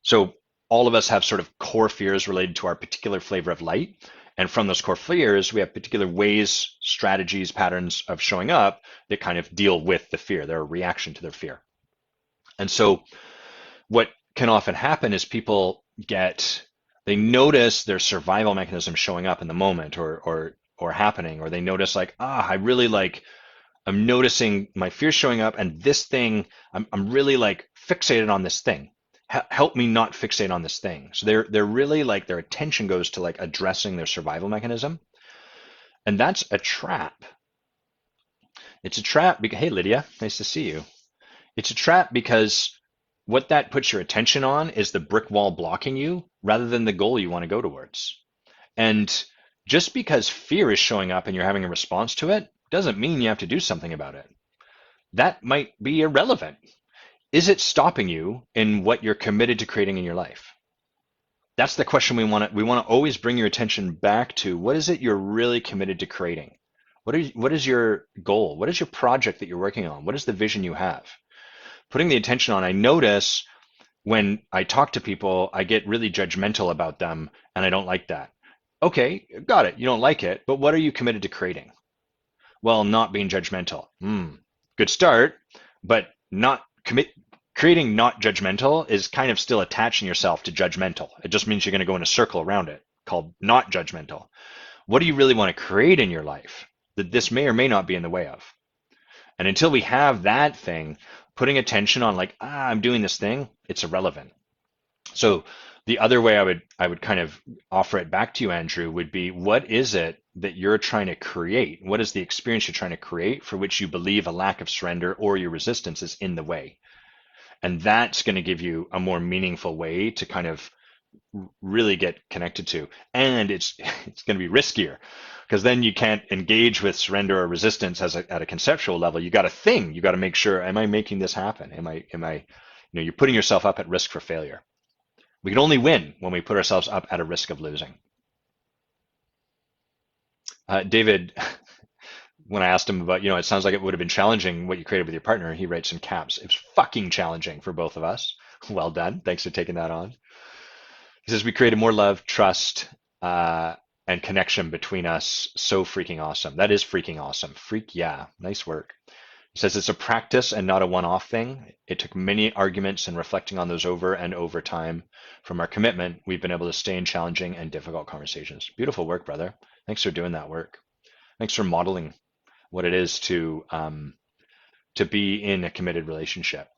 So all of us have sort of core fears related to our particular flavor of light. And from those core fears, we have particular ways, strategies, patterns of showing up that kind of deal with the fear. They're a reaction to their fear. And so what can often happen is people they notice their survival mechanism showing up in the moment, or happening, or they notice like, I really like, I'm noticing my fear showing up, and this thing, I'm really like fixated on this thing. Help me not fixate on this thing. So they're really like, their attention goes to like addressing their survival mechanism, and that's a trap. It's a trap because, hey Lydia, nice to see you. It's a trap because what that puts your attention on is the brick wall blocking you rather than the goal you want to go towards. And just because fear is showing up and you're having a response to it doesn't mean you have to do something about it. That might be irrelevant. Is it stopping you in what you're committed to creating in your life? That's the question we want to always bring your attention back to. What is it you're really committed to creating? What is your goal? What is your project that you're working on? What is the vision you have? Putting the attention on, I notice when I talk to people, I get really judgmental about them, and I don't like that. Okay, got it. You don't like it, but what are you committed to creating? Well, not being judgmental. Good start, but not commit. Creating not judgmental is kind of still attaching yourself to judgmental. It just means you're going to go in a circle around it called not judgmental. What do you really want to create in your life that this may or may not be in the way of? And until we have that thing, putting attention on like, I'm doing this thing, it's irrelevant. So the other way I would kind of offer it back to you, Andrew, would be, what is it that you're trying to create? What is the experience you're trying to create for which you believe a lack of surrender or your resistance is in the way? And that's going to give you a more meaningful way to kind of really get connected to. And it's going to be riskier because then you can't engage with surrender or resistance at a conceptual level. You got a thing. You got to make sure, am I making this happen? You're putting yourself up at risk for failure. We can only win when we put ourselves up at a risk of losing. David, when I asked him about, it sounds like it would have been challenging what you created with your partner, he writes in caps, it was fucking challenging for both of us. Well done. Thanks for taking that on. He says, we created more love, trust, and connection between us. So freaking awesome. That is freaking awesome. Freak, yeah. Nice work. He says it's a practice and not a one-off thing. It took many arguments and reflecting on those over and over time. From our commitment, we've been able to stay in challenging and difficult conversations. Beautiful work, brother. Thanks for doing that work. Thanks for modeling what it is to be in a committed relationship.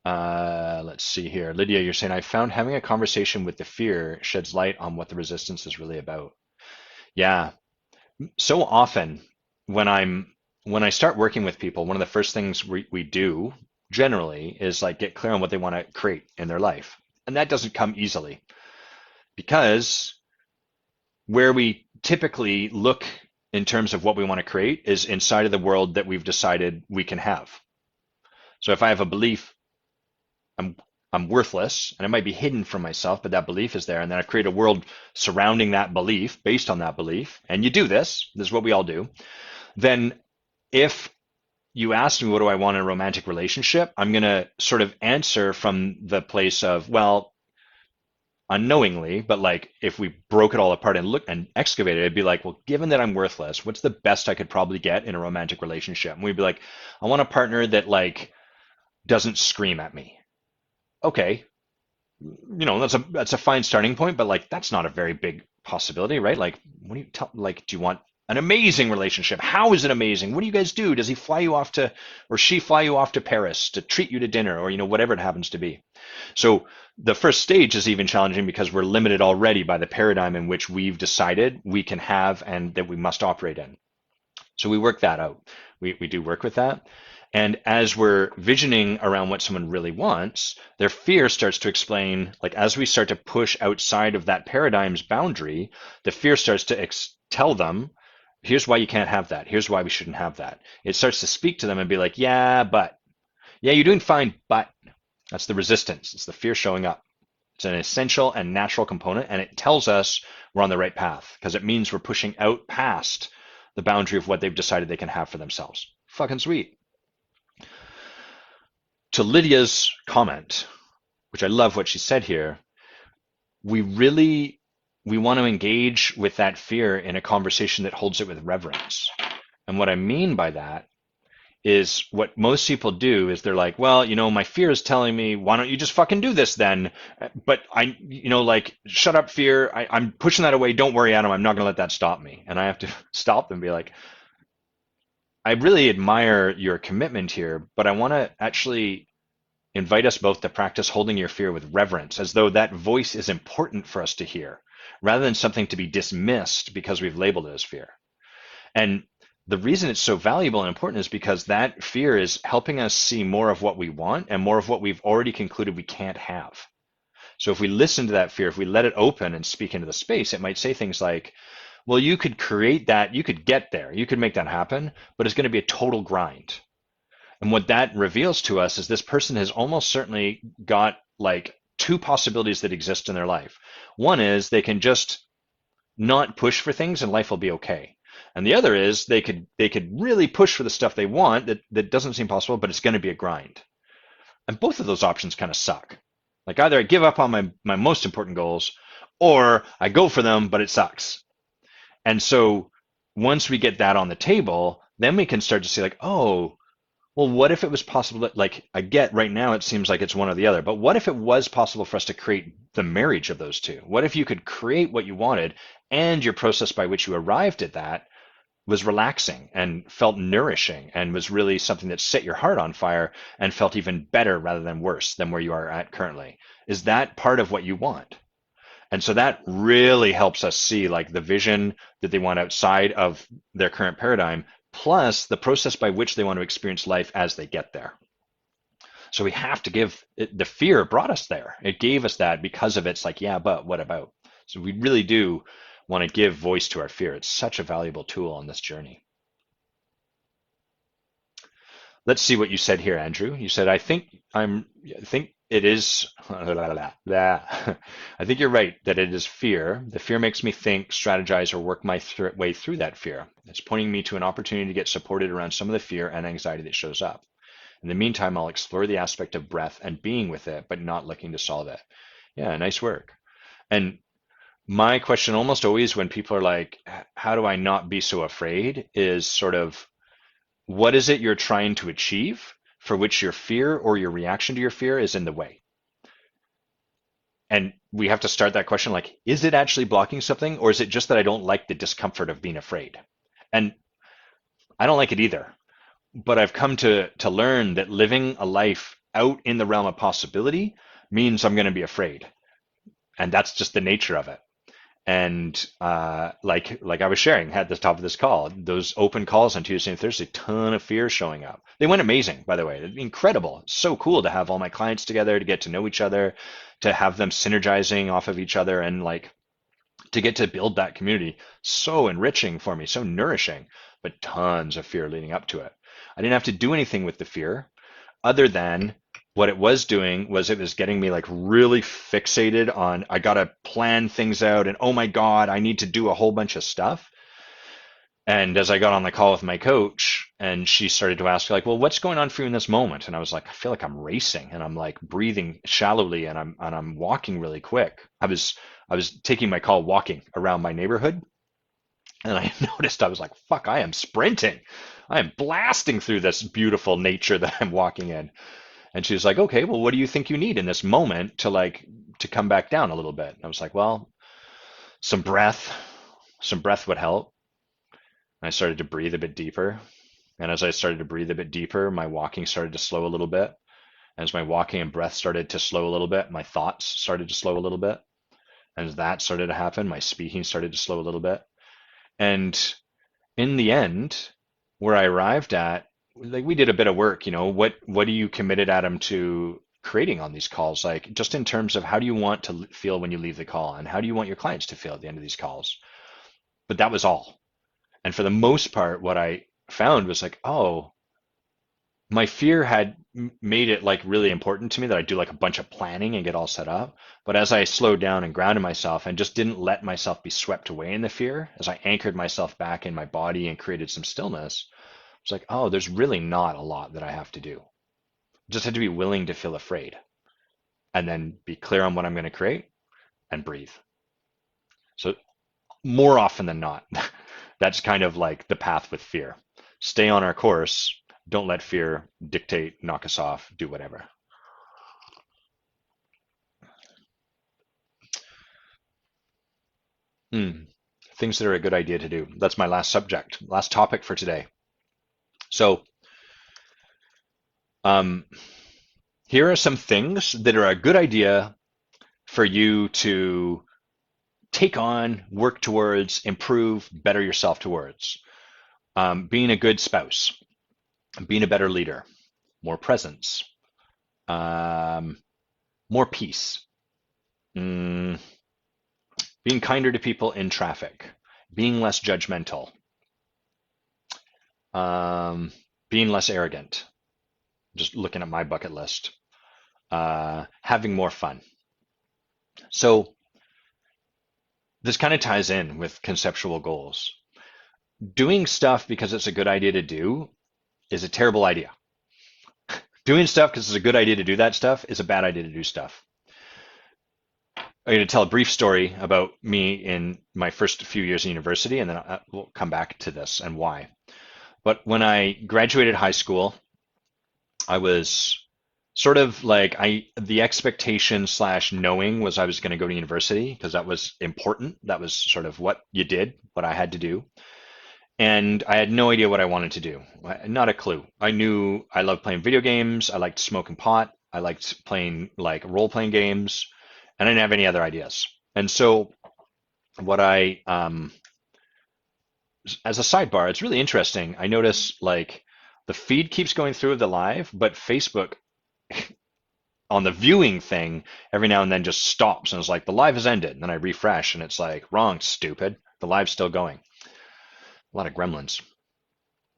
Let's see here. Lydia, you're saying, I found having a conversation with the fear sheds light on what the resistance is really about. Yeah. So often when I start working with people, one of the first things we do generally is like get clear on what they want to create in their life. And that doesn't come easily because where we typically look in terms of what we want to create is inside of the world that we've decided we can have. So if I have a belief, I'm worthless, and it might be hidden from myself, but that belief is there, and then I create a world surrounding that belief, based on that belief, and you do this is what we all do, then if you ask me, what do I want in a romantic relationship? I'm going to sort of answer from the place of, well, unknowingly, but like if we broke it all apart and looked and excavated, it'd be like, well, given that I'm worthless, what's the best I could probably get in a romantic relationship? And we'd be like, I want a partner that like doesn't scream at me. Okay, that's a fine starting point, but like that's not a very big possibility, right? Like, what do you tell? Like, do you want an amazing relationship? How is it amazing? What do you guys do? Does he fly you off to, or she fly you off to Paris to treat you to dinner, or whatever it happens to be? So the first stage is even challenging because we're limited already by the paradigm in which we've decided we can have and that we must operate in. So we work that out. We do work with that. And as we're visioning around what someone really wants, their fear starts to explain, like as we start to push outside of that paradigm's boundary, the fear starts to tell them, here's why you can't have that. Here's why we shouldn't have that. It starts to speak to them and be like, yeah, but, yeah, you're doing fine, but that's the resistance. It's the fear showing up. It's an essential and natural component, and it tells us we're on the right path because it means we're pushing out past the boundary of what they've decided they can have for themselves. Fucking sweet. To Lydia's comment, which I love what she said here, we want to engage with that fear in a conversation that holds it with reverence. And what I mean by that is what most people do is they're like, well, my fear is telling me, why don't you just fucking do this then? But like, shut up, fear. I'm pushing that away. Don't worry, Adam. I'm not going to let that stop me. And I have to stop them and be like, I really admire your commitment here, but I want to actually invite us both to practice holding your fear with reverence, as though that voice is important for us to hear, rather than something to be dismissed because we've labeled it as fear. And the reason it's so valuable and important is because that fear is helping us see more of what we want and more of what we've already concluded we can't have. So if we listen to that fear, if we let it open and speak into the space, it might say things like, well, you could create that, you could get there, you could make that happen, but it's going to be a total grind. And what that reveals to us is this person has almost certainly got like two possibilities that exist in their life. One is they can just not push for things and life will be okay. And the other is they could really push for the stuff they want that doesn't seem possible, but it's going to be a grind. And both of those options kind of suck. Like either I give up on my most important goals or I go for them, but it sucks. And so once we get that on the table, then we can start to see like, oh, well, what if it was possible that, like, I get right now it seems like it's one or the other, but what if it was possible for us to create the marriage of those two? What if you could create what you wanted and your process by which you arrived at that was relaxing and felt nourishing and was really something that set your heart on fire and felt even better rather than worse than where you are at currently? Is that part of what you want? And so that really helps us see like the vision that they want outside of their current paradigm, plus the process by which they want to experience life as they get there. So we have to give it, the fear brought us there. It gave us that because of it's like, yeah, but what about? So we really do want to give voice to our fear. It's such a valuable tool on this journey. Let's see what you said here, Andrew. You said, I think it is, I think you're right that it is fear. The fear makes me think, strategize, or work my way through that fear. It's pointing me to an opportunity to get supported around some of the fear and anxiety that shows up. In the meantime, I'll explore the aspect of breath and being with it, but not looking to solve it. Yeah, nice work. And my question almost always when people are like, how do I not be so afraid, is sort of, what is it you're trying to achieve for which your fear or your reaction to your fear is in the way? And we have to start that question like, is it actually blocking something, or is it just that I don't like the discomfort of being afraid? And I don't like it either. But I've come to learn that living a life out in the realm of possibility means I'm going to be afraid. And that's just the nature of it. And like I was sharing at the top of this call, those open calls on Tuesday and Thursday, ton of fear showing up. They went amazing, by the way. Incredible. It's so cool to have all my clients together, to get to know each other, to have them synergizing off of each other, and like to get to build that community. So enriching for me, so nourishing, but tons of fear leading up to it. I didn't have to do anything with the fear other than what it was doing was it was getting me like really fixated on, I got to plan things out and oh my God, I need to do a whole bunch of stuff. And as I got on the call with my coach, And she started to ask like, well, what's going on for you in this moment? And I was like, I feel like I'm racing and I'm like breathing shallowly and I'm walking really quick. I was taking my call walking around my neighborhood and I noticed I was like, fuck, I am sprinting. I am blasting through this beautiful nature that I'm walking in. And she was like, okay, well, what do you think you need in this moment to like to come back down a little bit? And I was like, well, some breath, some breath would help. And I started to breathe a bit deeper. And as I started to breathe a bit deeper, my walking started to slow a little bit. As my walking and breath started to slow a little bit, my thoughts started to slow a little bit. And as that started to happen, my speaking started to slow a little bit. And in the end, where I arrived at, like we did a bit of work, what do you committed, Adam, to creating on these calls? Like just in terms of how do you want to feel when you leave the call and how do you want your clients to feel at the end of these calls? But that was all. And for the most part, what I found was like, oh, my fear had made it like really important to me that I do like a bunch of planning and get all set up. But as I slowed down and grounded myself and just didn't let myself be swept away in the fear, as I anchored myself back in my body and created some stillness, it's like, oh, there's really not a lot that I have to do. Just had to be willing to feel afraid and then be clear on what I'm going to create and breathe. So more often than not, that's kind of like the path with fear. Stay on our course. Don't let fear dictate, knock us off, do whatever. Hmm. Things that are a good idea to do. That's my last subject, last topic for today. So, um, here are some things that are a good idea for you to take on, work towards, improve, better yourself towards. Being a good spouse, being a better leader, more presence, um, more peace, mm, being kinder to people in traffic, being less judgmental, um, being less arrogant, just looking at my bucket list, having more fun. So this kind of ties in with conceptual goals. Doing stuff because it's a good idea to do is a terrible idea. Doing stuff because it's a good idea to do that stuff is a bad idea to do stuff. I'm going to tell a brief story about me in my first few years in university, and then we'll come back to this and why. But when I graduated high school, I was sort of like the expectation slash knowing was I was going to go to university because that was important. That was sort of what you did, what I had to do. And I had no idea what I wanted to do. Not a clue. I knew I loved playing video games. I liked smoking pot. I liked playing like role-playing games, and I didn't have any other ideas. And so what as a sidebar, it's really interesting. I notice like the feed keeps going through of the live, but Facebook on the viewing thing every now and then just stops and it's like the live has ended. And then I refresh and it's like, wrong, stupid. The live's still going. A lot of gremlins.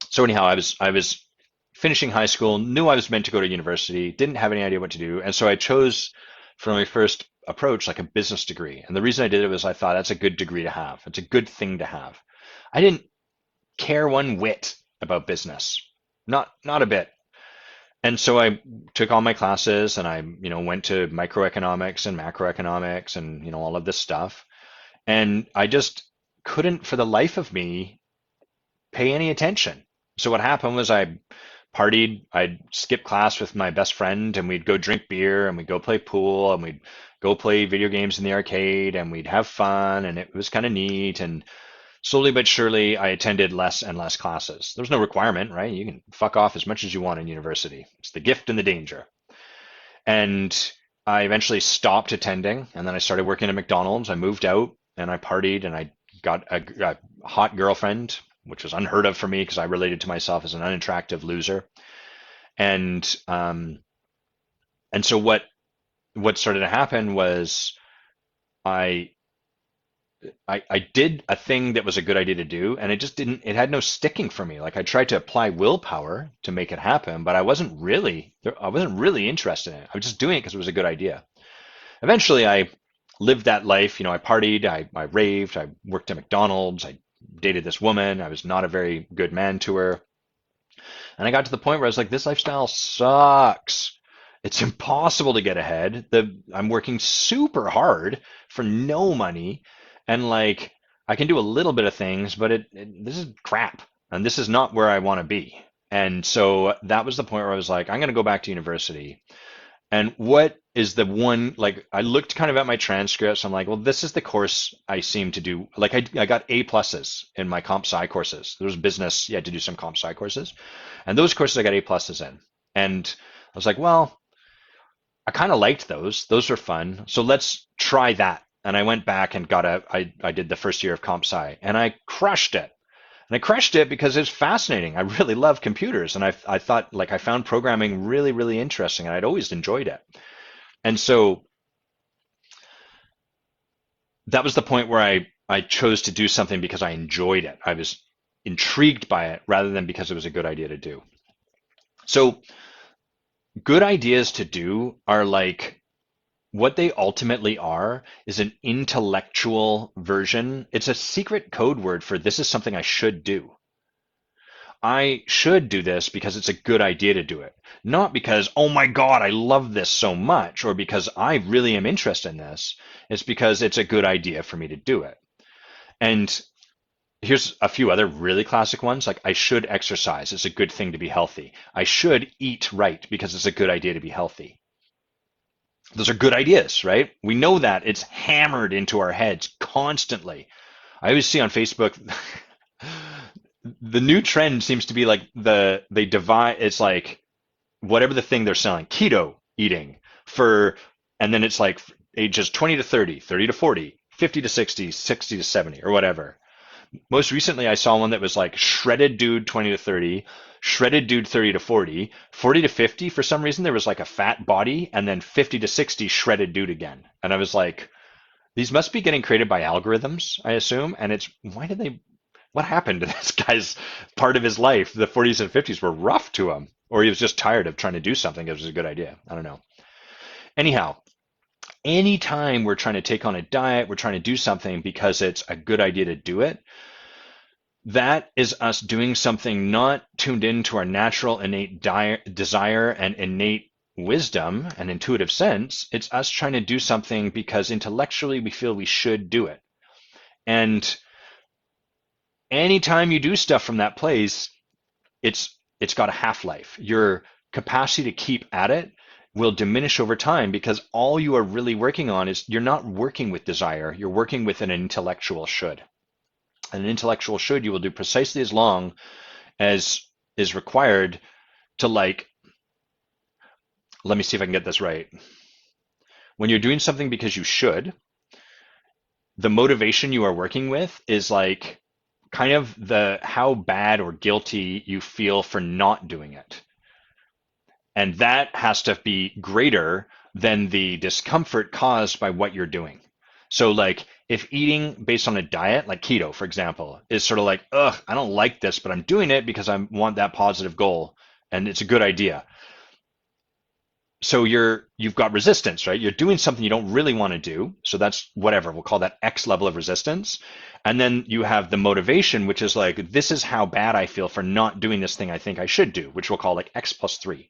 So anyhow, I was finishing high school, knew I was meant to go to university, didn't have any idea what to do, and so I chose for my first approach like a business degree. And the reason I did it was I thought that's a good degree to have. It's a good thing to have. I didn't care one whit about business. Not a bit. And so I took all my classes and I, went to microeconomics and macroeconomics and, all of this stuff. And I just couldn't for the life of me pay any attention. So what happened was I partied, I'd skip class with my best friend and we'd go drink beer and we'd go play pool and we'd go play video games in the arcade and we'd have fun and it was kind of neat. And slowly but surely, I attended less and less classes. There's no requirement, right? You can fuck off as much as you want in university. It's the gift and the danger. And I eventually stopped attending, and then I started working at McDonald's. I moved out, and I partied, and I got a hot girlfriend, which was unheard of for me because I related to myself as an unattractive loser. And so what started to happen was I I did a thing that was a good idea to do, and it had no sticking for me. Like I tried to apply willpower to make it happen, but I wasn't really interested in it. I was just doing it because it was a good idea. Eventually, I lived that life. I partied, I raved, I worked at McDonald's, I dated this woman. I was not a very good man to her. And I got to the point where I was like, this lifestyle sucks. It's impossible to get ahead. I'm working super hard for no money, and like I can do a little bit of things, but this is crap, and this is not where I want to be. And so that was the point where I was like, I'm going to go back to university. And what is the one, like, I looked kind of at my transcripts. I'm like, well, this is the course I seem to do. Like, I got A pluses in my comp sci courses. There was business, you had to do some comp sci courses. And those courses I got A pluses in. And I was like, well, I kind of liked those. Those were fun. So let's try that. And I went back and I did the first year of comp sci and I crushed it. And I crushed it because it's fascinating. I really love computers, and I thought like I found programming really, really interesting, and I'd always enjoyed it. And so that was the point where I chose to do something because I enjoyed it. I was intrigued by it rather than because it was a good idea to do. So good ideas to do are like what they ultimately are is an intellectual version. It's a secret code word for this is something I should do. I should do this because it's a good idea to do it. Not because, oh my God, I love this so much, or because I really am interested in this. It's because it's a good idea for me to do it. And here's a few other really classic ones, like I should exercise. It's a good thing to be healthy. I should eat right because it's a good idea to be healthy. Those are good ideas, right? We know that. It's hammered into our heads constantly. I always see on Facebook the new trend seems to be like they divide it's like whatever the thing they're selling, keto eating for, and then it's like ages 20 to 30, 30 to 40, 50 to 60, 60 to 70 or whatever. Most recently I saw one that was like shredded dude 20 to 30, shredded dude 30 to 40, 40 to 50. For some reason there was like a fat body, and then 50 to 60 shredded dude again. And I was like, these must be getting created by algorithms, I assume. And it's why did they what happened to this guy's part of his life? The 40s and 50s were rough to him, or he was just tired of trying to do something. It was a good idea. I don't know. Anyhow, anytime we're trying to take on a diet, we're trying to do something because it's a good idea to do it, that is us doing something not tuned into our natural innate desire and innate wisdom and intuitive sense. It's us trying to do something because intellectually we feel we should do it. And anytime you do stuff from that place, it's got a half-life. Your capacity to keep at it will diminish over time because all you are really working on is you're not working with desire, you're working with an intellectual should. An intellectual should you will do precisely as long as is required to like, let me see if I can get this right. When you're doing something because you should, the motivation you are working with is like kind of the how bad or guilty you feel for not doing it. And that has to be greater than the discomfort caused by what you're doing. So like if eating based on a diet, like keto, for example, is sort of like, ugh, I don't like this, but I'm doing it because I want that positive goal and it's a good idea. So you've got resistance, right? You're doing something you don't really want to do. So that's whatever, we'll call that X level of resistance. And then you have the motivation, which is like, this is how bad I feel for not doing this thing I think I should do, which we'll call like X plus 3.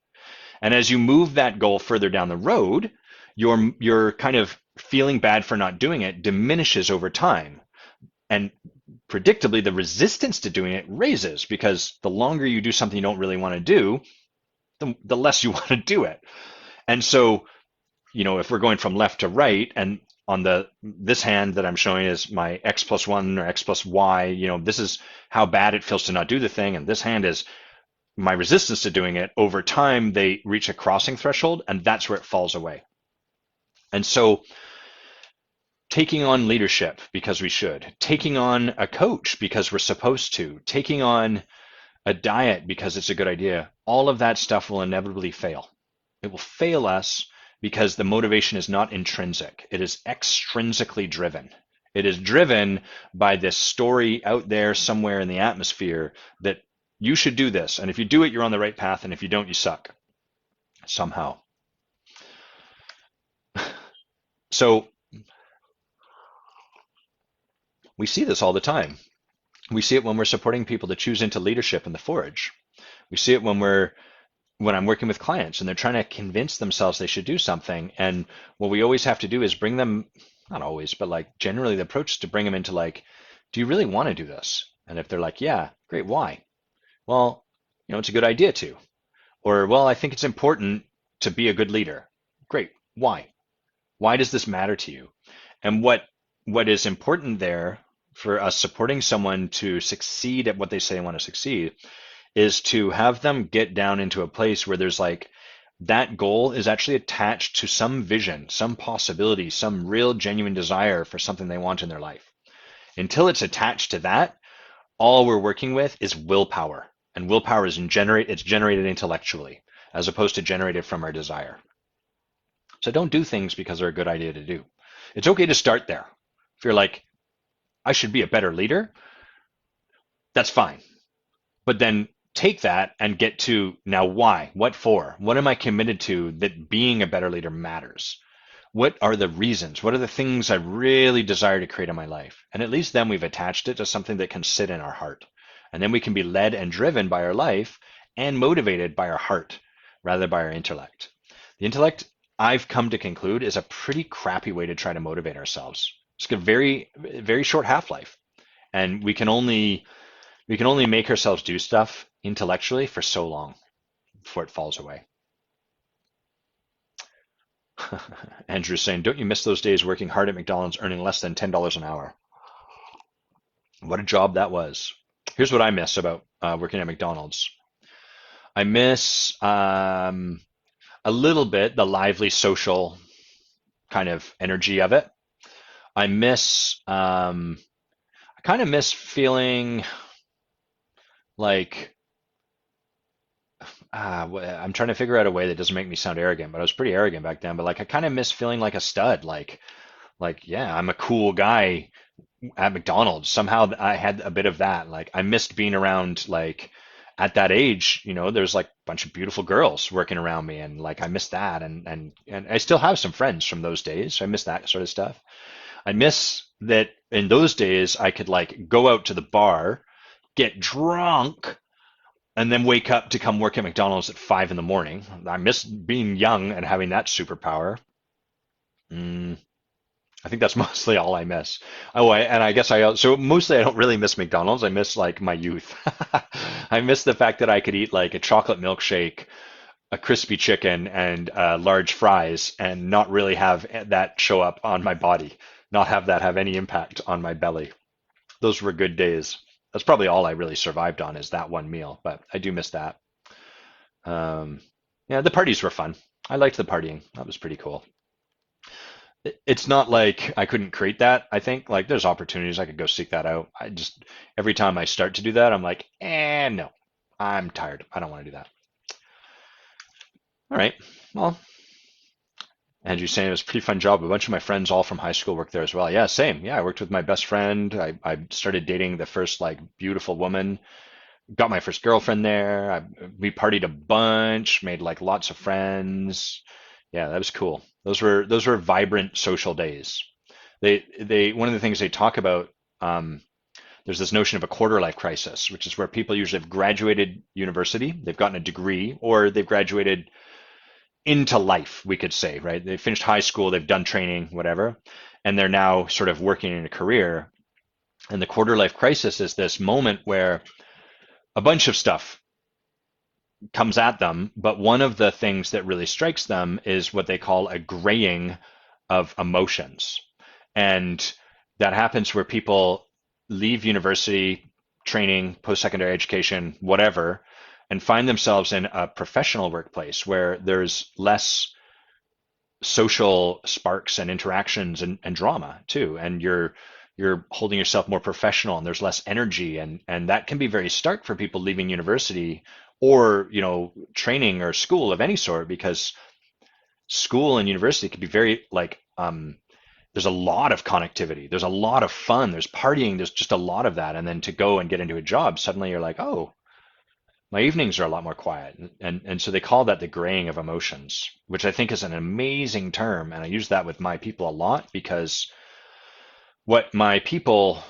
And as you move that goal further down the road, your kind of feeling bad for not doing it diminishes over time. And predictably, the resistance to doing it raises because the longer you do something you don't really want to do, the less you want to do it. And so, if we're going from left to right, and on this hand that I'm showing is my X plus 1 or X plus Y, this is how bad it feels to not do the thing. And this hand is my resistance to doing it. Over time, they reach a crossing threshold, and that's where it falls away. And so taking on leadership because we should, taking on a coach because we're supposed to, taking on a diet because it's a good idea, all of that stuff will inevitably fail. It will fail us because the motivation is not intrinsic. It is extrinsically driven. It is driven by this story out there somewhere in the atmosphere that you should do this. And if you do it, you're on the right path. And if you don't, you suck somehow. So we see this all the time. We see it when we're supporting people to choose into leadership in the forge. We see it when I'm working with clients and they're trying to convince themselves they should do something. And what we always have to do is bring them, not always, but like generally the approach is to bring them into like, do you really want to do this? And if they're like, yeah, great, why? Well, it's a good idea to. Or, well, I think it's important to be a good leader. Great, why? Why does this matter to you? And what is important there for us supporting someone to succeed at what they say they want to succeed is to have them get down into a place where there's like that goal is actually attached to some vision, some possibility, some real genuine desire for something they want in their life. Until it's attached to that, all we're working with is willpower. And willpower it's generated intellectually as opposed to generated from our desire. So don't do things because they're a good idea to do. It's okay to start there. If you're like, I should be a better leader, that's fine. But then take that and get to now why? What for? What am I committed to that being a better leader matters? What are the reasons? What are the things I really desire to create in my life? And at least then we've attached it to something that can sit in our heart. And then we can be led and driven by our life and motivated by our heart rather than by our intellect. The intellect, I've come to conclude, is a pretty crappy way to try to motivate ourselves. It's got a very, very short half-life. And we can only make ourselves do stuff intellectually for so long before it falls away. Andrew's saying, don't you miss those days working hard at McDonald's earning less than $10 an hour? What a job that was. Here's what I miss about working at McDonald's. I miss a little bit the lively social kind of energy of it. I miss, I kind of miss feeling like I'm trying to figure out a way that doesn't make me sound arrogant, but I was pretty arrogant back then. But like, I kind of miss feeling like a stud. Like, yeah, I'm a cool guy at McDonald's. Somehow I had a bit of that. Like, I missed being around, like, at that age, there's like a bunch of beautiful girls working around me, and like I miss that, and I still have some friends from those days. So I miss that sort of stuff. I miss that in those days I could like go out to the bar, get drunk, and then wake up to come work at McDonald's at 5 in the morning. I miss being young and having that superpower. Mm, I think that's mostly all I miss. Oh, and I guess so mostly I don't really miss McDonald's. I miss like my youth. I miss the fact that I could eat like a chocolate milkshake, a crispy chicken, and large fries, and not really have that show up on my body, not have that have any impact on my belly. Those were good days. That's probably all I really survived on is that one meal, but I do miss that. Um, yeah, the parties were fun. I liked the partying. That was pretty cool. It's not like I couldn't create that. I think like there's opportunities I could go seek that out. I just every time I start to do that, I'm like, no, I'm tired. I don't want to do that. All right. Well, Andrew's saying it was a pretty fun job. A bunch of my friends, all from high school, worked there as well. Yeah, same. Yeah, I worked with my best friend. I started dating the first like beautiful woman. Got my first girlfriend there. We partied a bunch, made like lots of friends. Yeah, that was cool. Those were vibrant social days. They one of the things they talk about, there's this notion of a quarter life crisis, which is where people usually have graduated university, they've gotten a degree, or they've graduated into life, we could say, right? They finished high school, they've done training, whatever, and they're now sort of working in a career. And the quarter life crisis is this moment where a bunch of stuff comes at them, but one of the things that really strikes them is what they call a graying of emotions. And that happens where people leave university, training, post-secondary education, whatever, and find themselves in a professional workplace where there's less social sparks and interactions and drama too. And you're holding yourself more professional and there's less energy, and that can be very stark for people leaving university or training or school of any sort, because school and university can be very like there's a lot of connectivity, there's a lot of fun, there's partying, there's just a lot of that, and then to go and get into a job, suddenly you're like, oh, my evenings are a lot more quiet. And so they call that the graying of emotions, which I think is an amazing term, and I use that with my people a lot, because what my people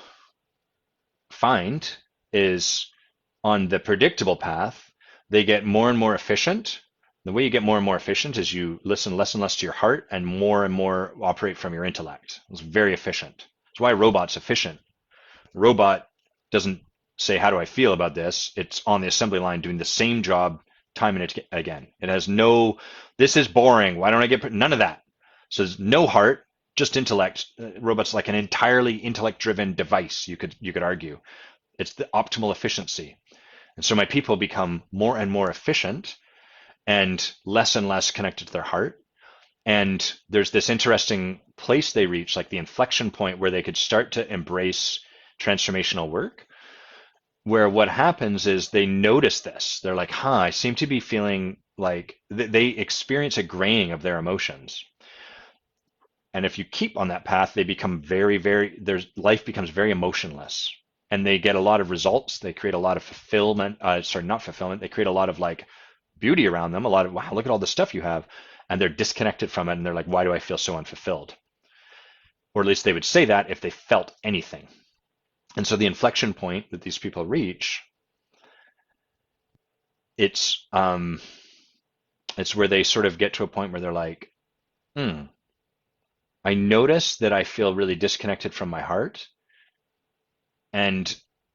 find is on the predictable path, they get more and more efficient. The way you get more and more efficient is you listen less and less to your heart and more operate from your intellect. It's very efficient. That's why a robot's efficient. A robot doesn't say, how do I feel about this? It's on the assembly line doing the same job time and again. It has no, this is boring. Why don't I get, none of that. So there's no heart, just intellect. Robot's like an entirely intellect-driven device, you could argue. It's the optimal efficiency. And so my people become more and more efficient and less connected to their heart. And there's this interesting place they reach, like the inflection point where they could start to embrace transformational work, where what happens is they notice this. They're like, huh, I seem to be feeling like they experience a graying of their emotions. And if you keep on that path, they become their life becomes very emotionless. And they get a lot of results. They create a lot of fulfillment. Sorry, not fulfillment. They create a lot of like beauty around them. A lot of, wow, look at all the stuff you have. And they're disconnected from it. And they're like, why do I feel so unfulfilled? Or at least they would say that if they felt anything. And so the inflection point that these people reach, it's where they sort of get to a point where they're like, I notice that I feel really disconnected from my heart, and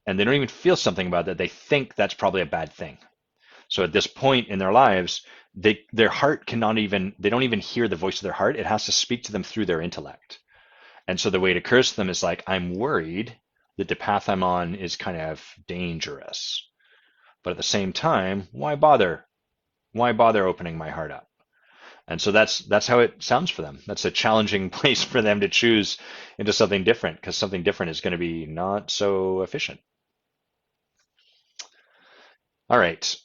they don't even feel something about that. They think that's probably a bad thing. So at this point in their lives, their heart they don't even hear the voice of their heart. It has to speak to them through their intellect. And so the way it occurs to them is like, I'm worried that the path I'm on is kind of dangerous. But at the same time, why bother? Why bother opening my heart up? And so that's how it sounds for them. That's a challenging place for them to choose into something different, because something different is going to be not so efficient. All right.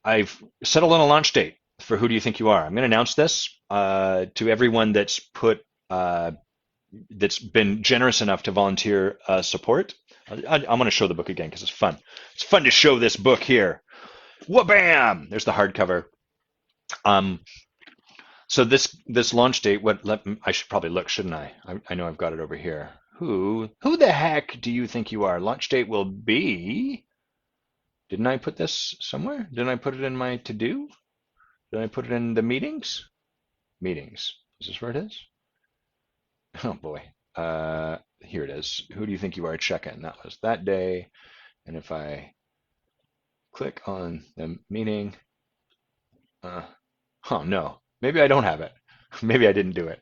I've settled on a launch date for Who Do You Think You Are. I'm going to announce this to everyone that's been generous enough to volunteer support. I'm going to show the book again because it's fun. It's fun to show this book here. Wha-bam! There's the hardcover. So this launch date, I should probably look, shouldn't I? I know I've got it over here. Who the heck do you think you are? Launch date will be. Didn't I put this somewhere? Didn't I put it in my to-do? Did I put it in the meetings? Meetings. Is this where it is? Oh boy. Here it is. Who do you think you are? Check-in. That was that day. And if I click on the meeting, oh no, maybe I don't have it. Maybe I didn't do it.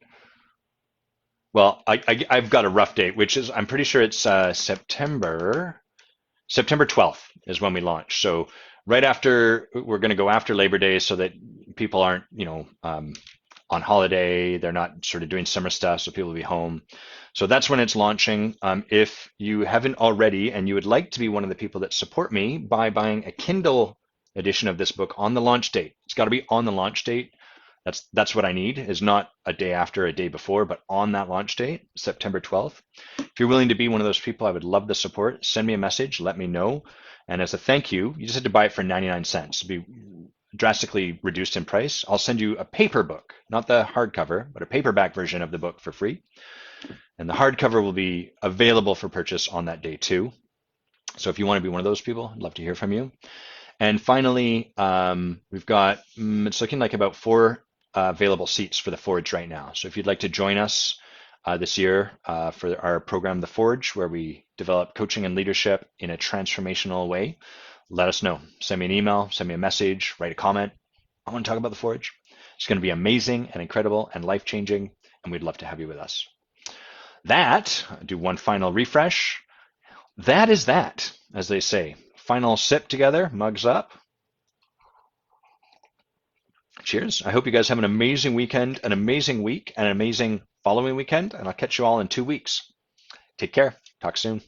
Well, I've got a rough date, which is, I'm pretty sure it's September 12th is when we launch. So right after, we're going to go after Labor Day so that people aren't, on holiday. They're not sort of doing summer stuff, so people will be home. So that's when it's launching. If you haven't already and you would like to be one of the people that support me by buying a Kindle edition of this book on the launch date, it's got to be on the launch date. That's what I need, is not a day after, a day before, but on that launch date, September 12th. If you're willing to be one of those people, I would love the support. Send me a message, let me know. And as a thank you, you just had to buy it for 99 cents. It'll be drastically reduced in price. I'll send you a paper book, not the hardcover, but a paperback version of the book for free. And the hardcover will be available for purchase on that day too. So if you want to be one of those people, I'd love to hear from you. And finally, we've got, it's looking like about 4 available seats for the Forge right now. So if you'd like to join us this year for our program, The Forge, where we develop coaching and leadership in a transformational way, let us know. Send me an email, send me a message, write a comment. I want to talk about The Forge. It's going to be amazing and incredible and life-changing, and we'd love to have you with us. Do one final refresh. That is that, as they say. Final sip together, mugs up. Cheers. I hope you guys have an amazing weekend, an amazing week, and an amazing following weekend, and I'll catch you all in 2 weeks. Take care. Talk soon.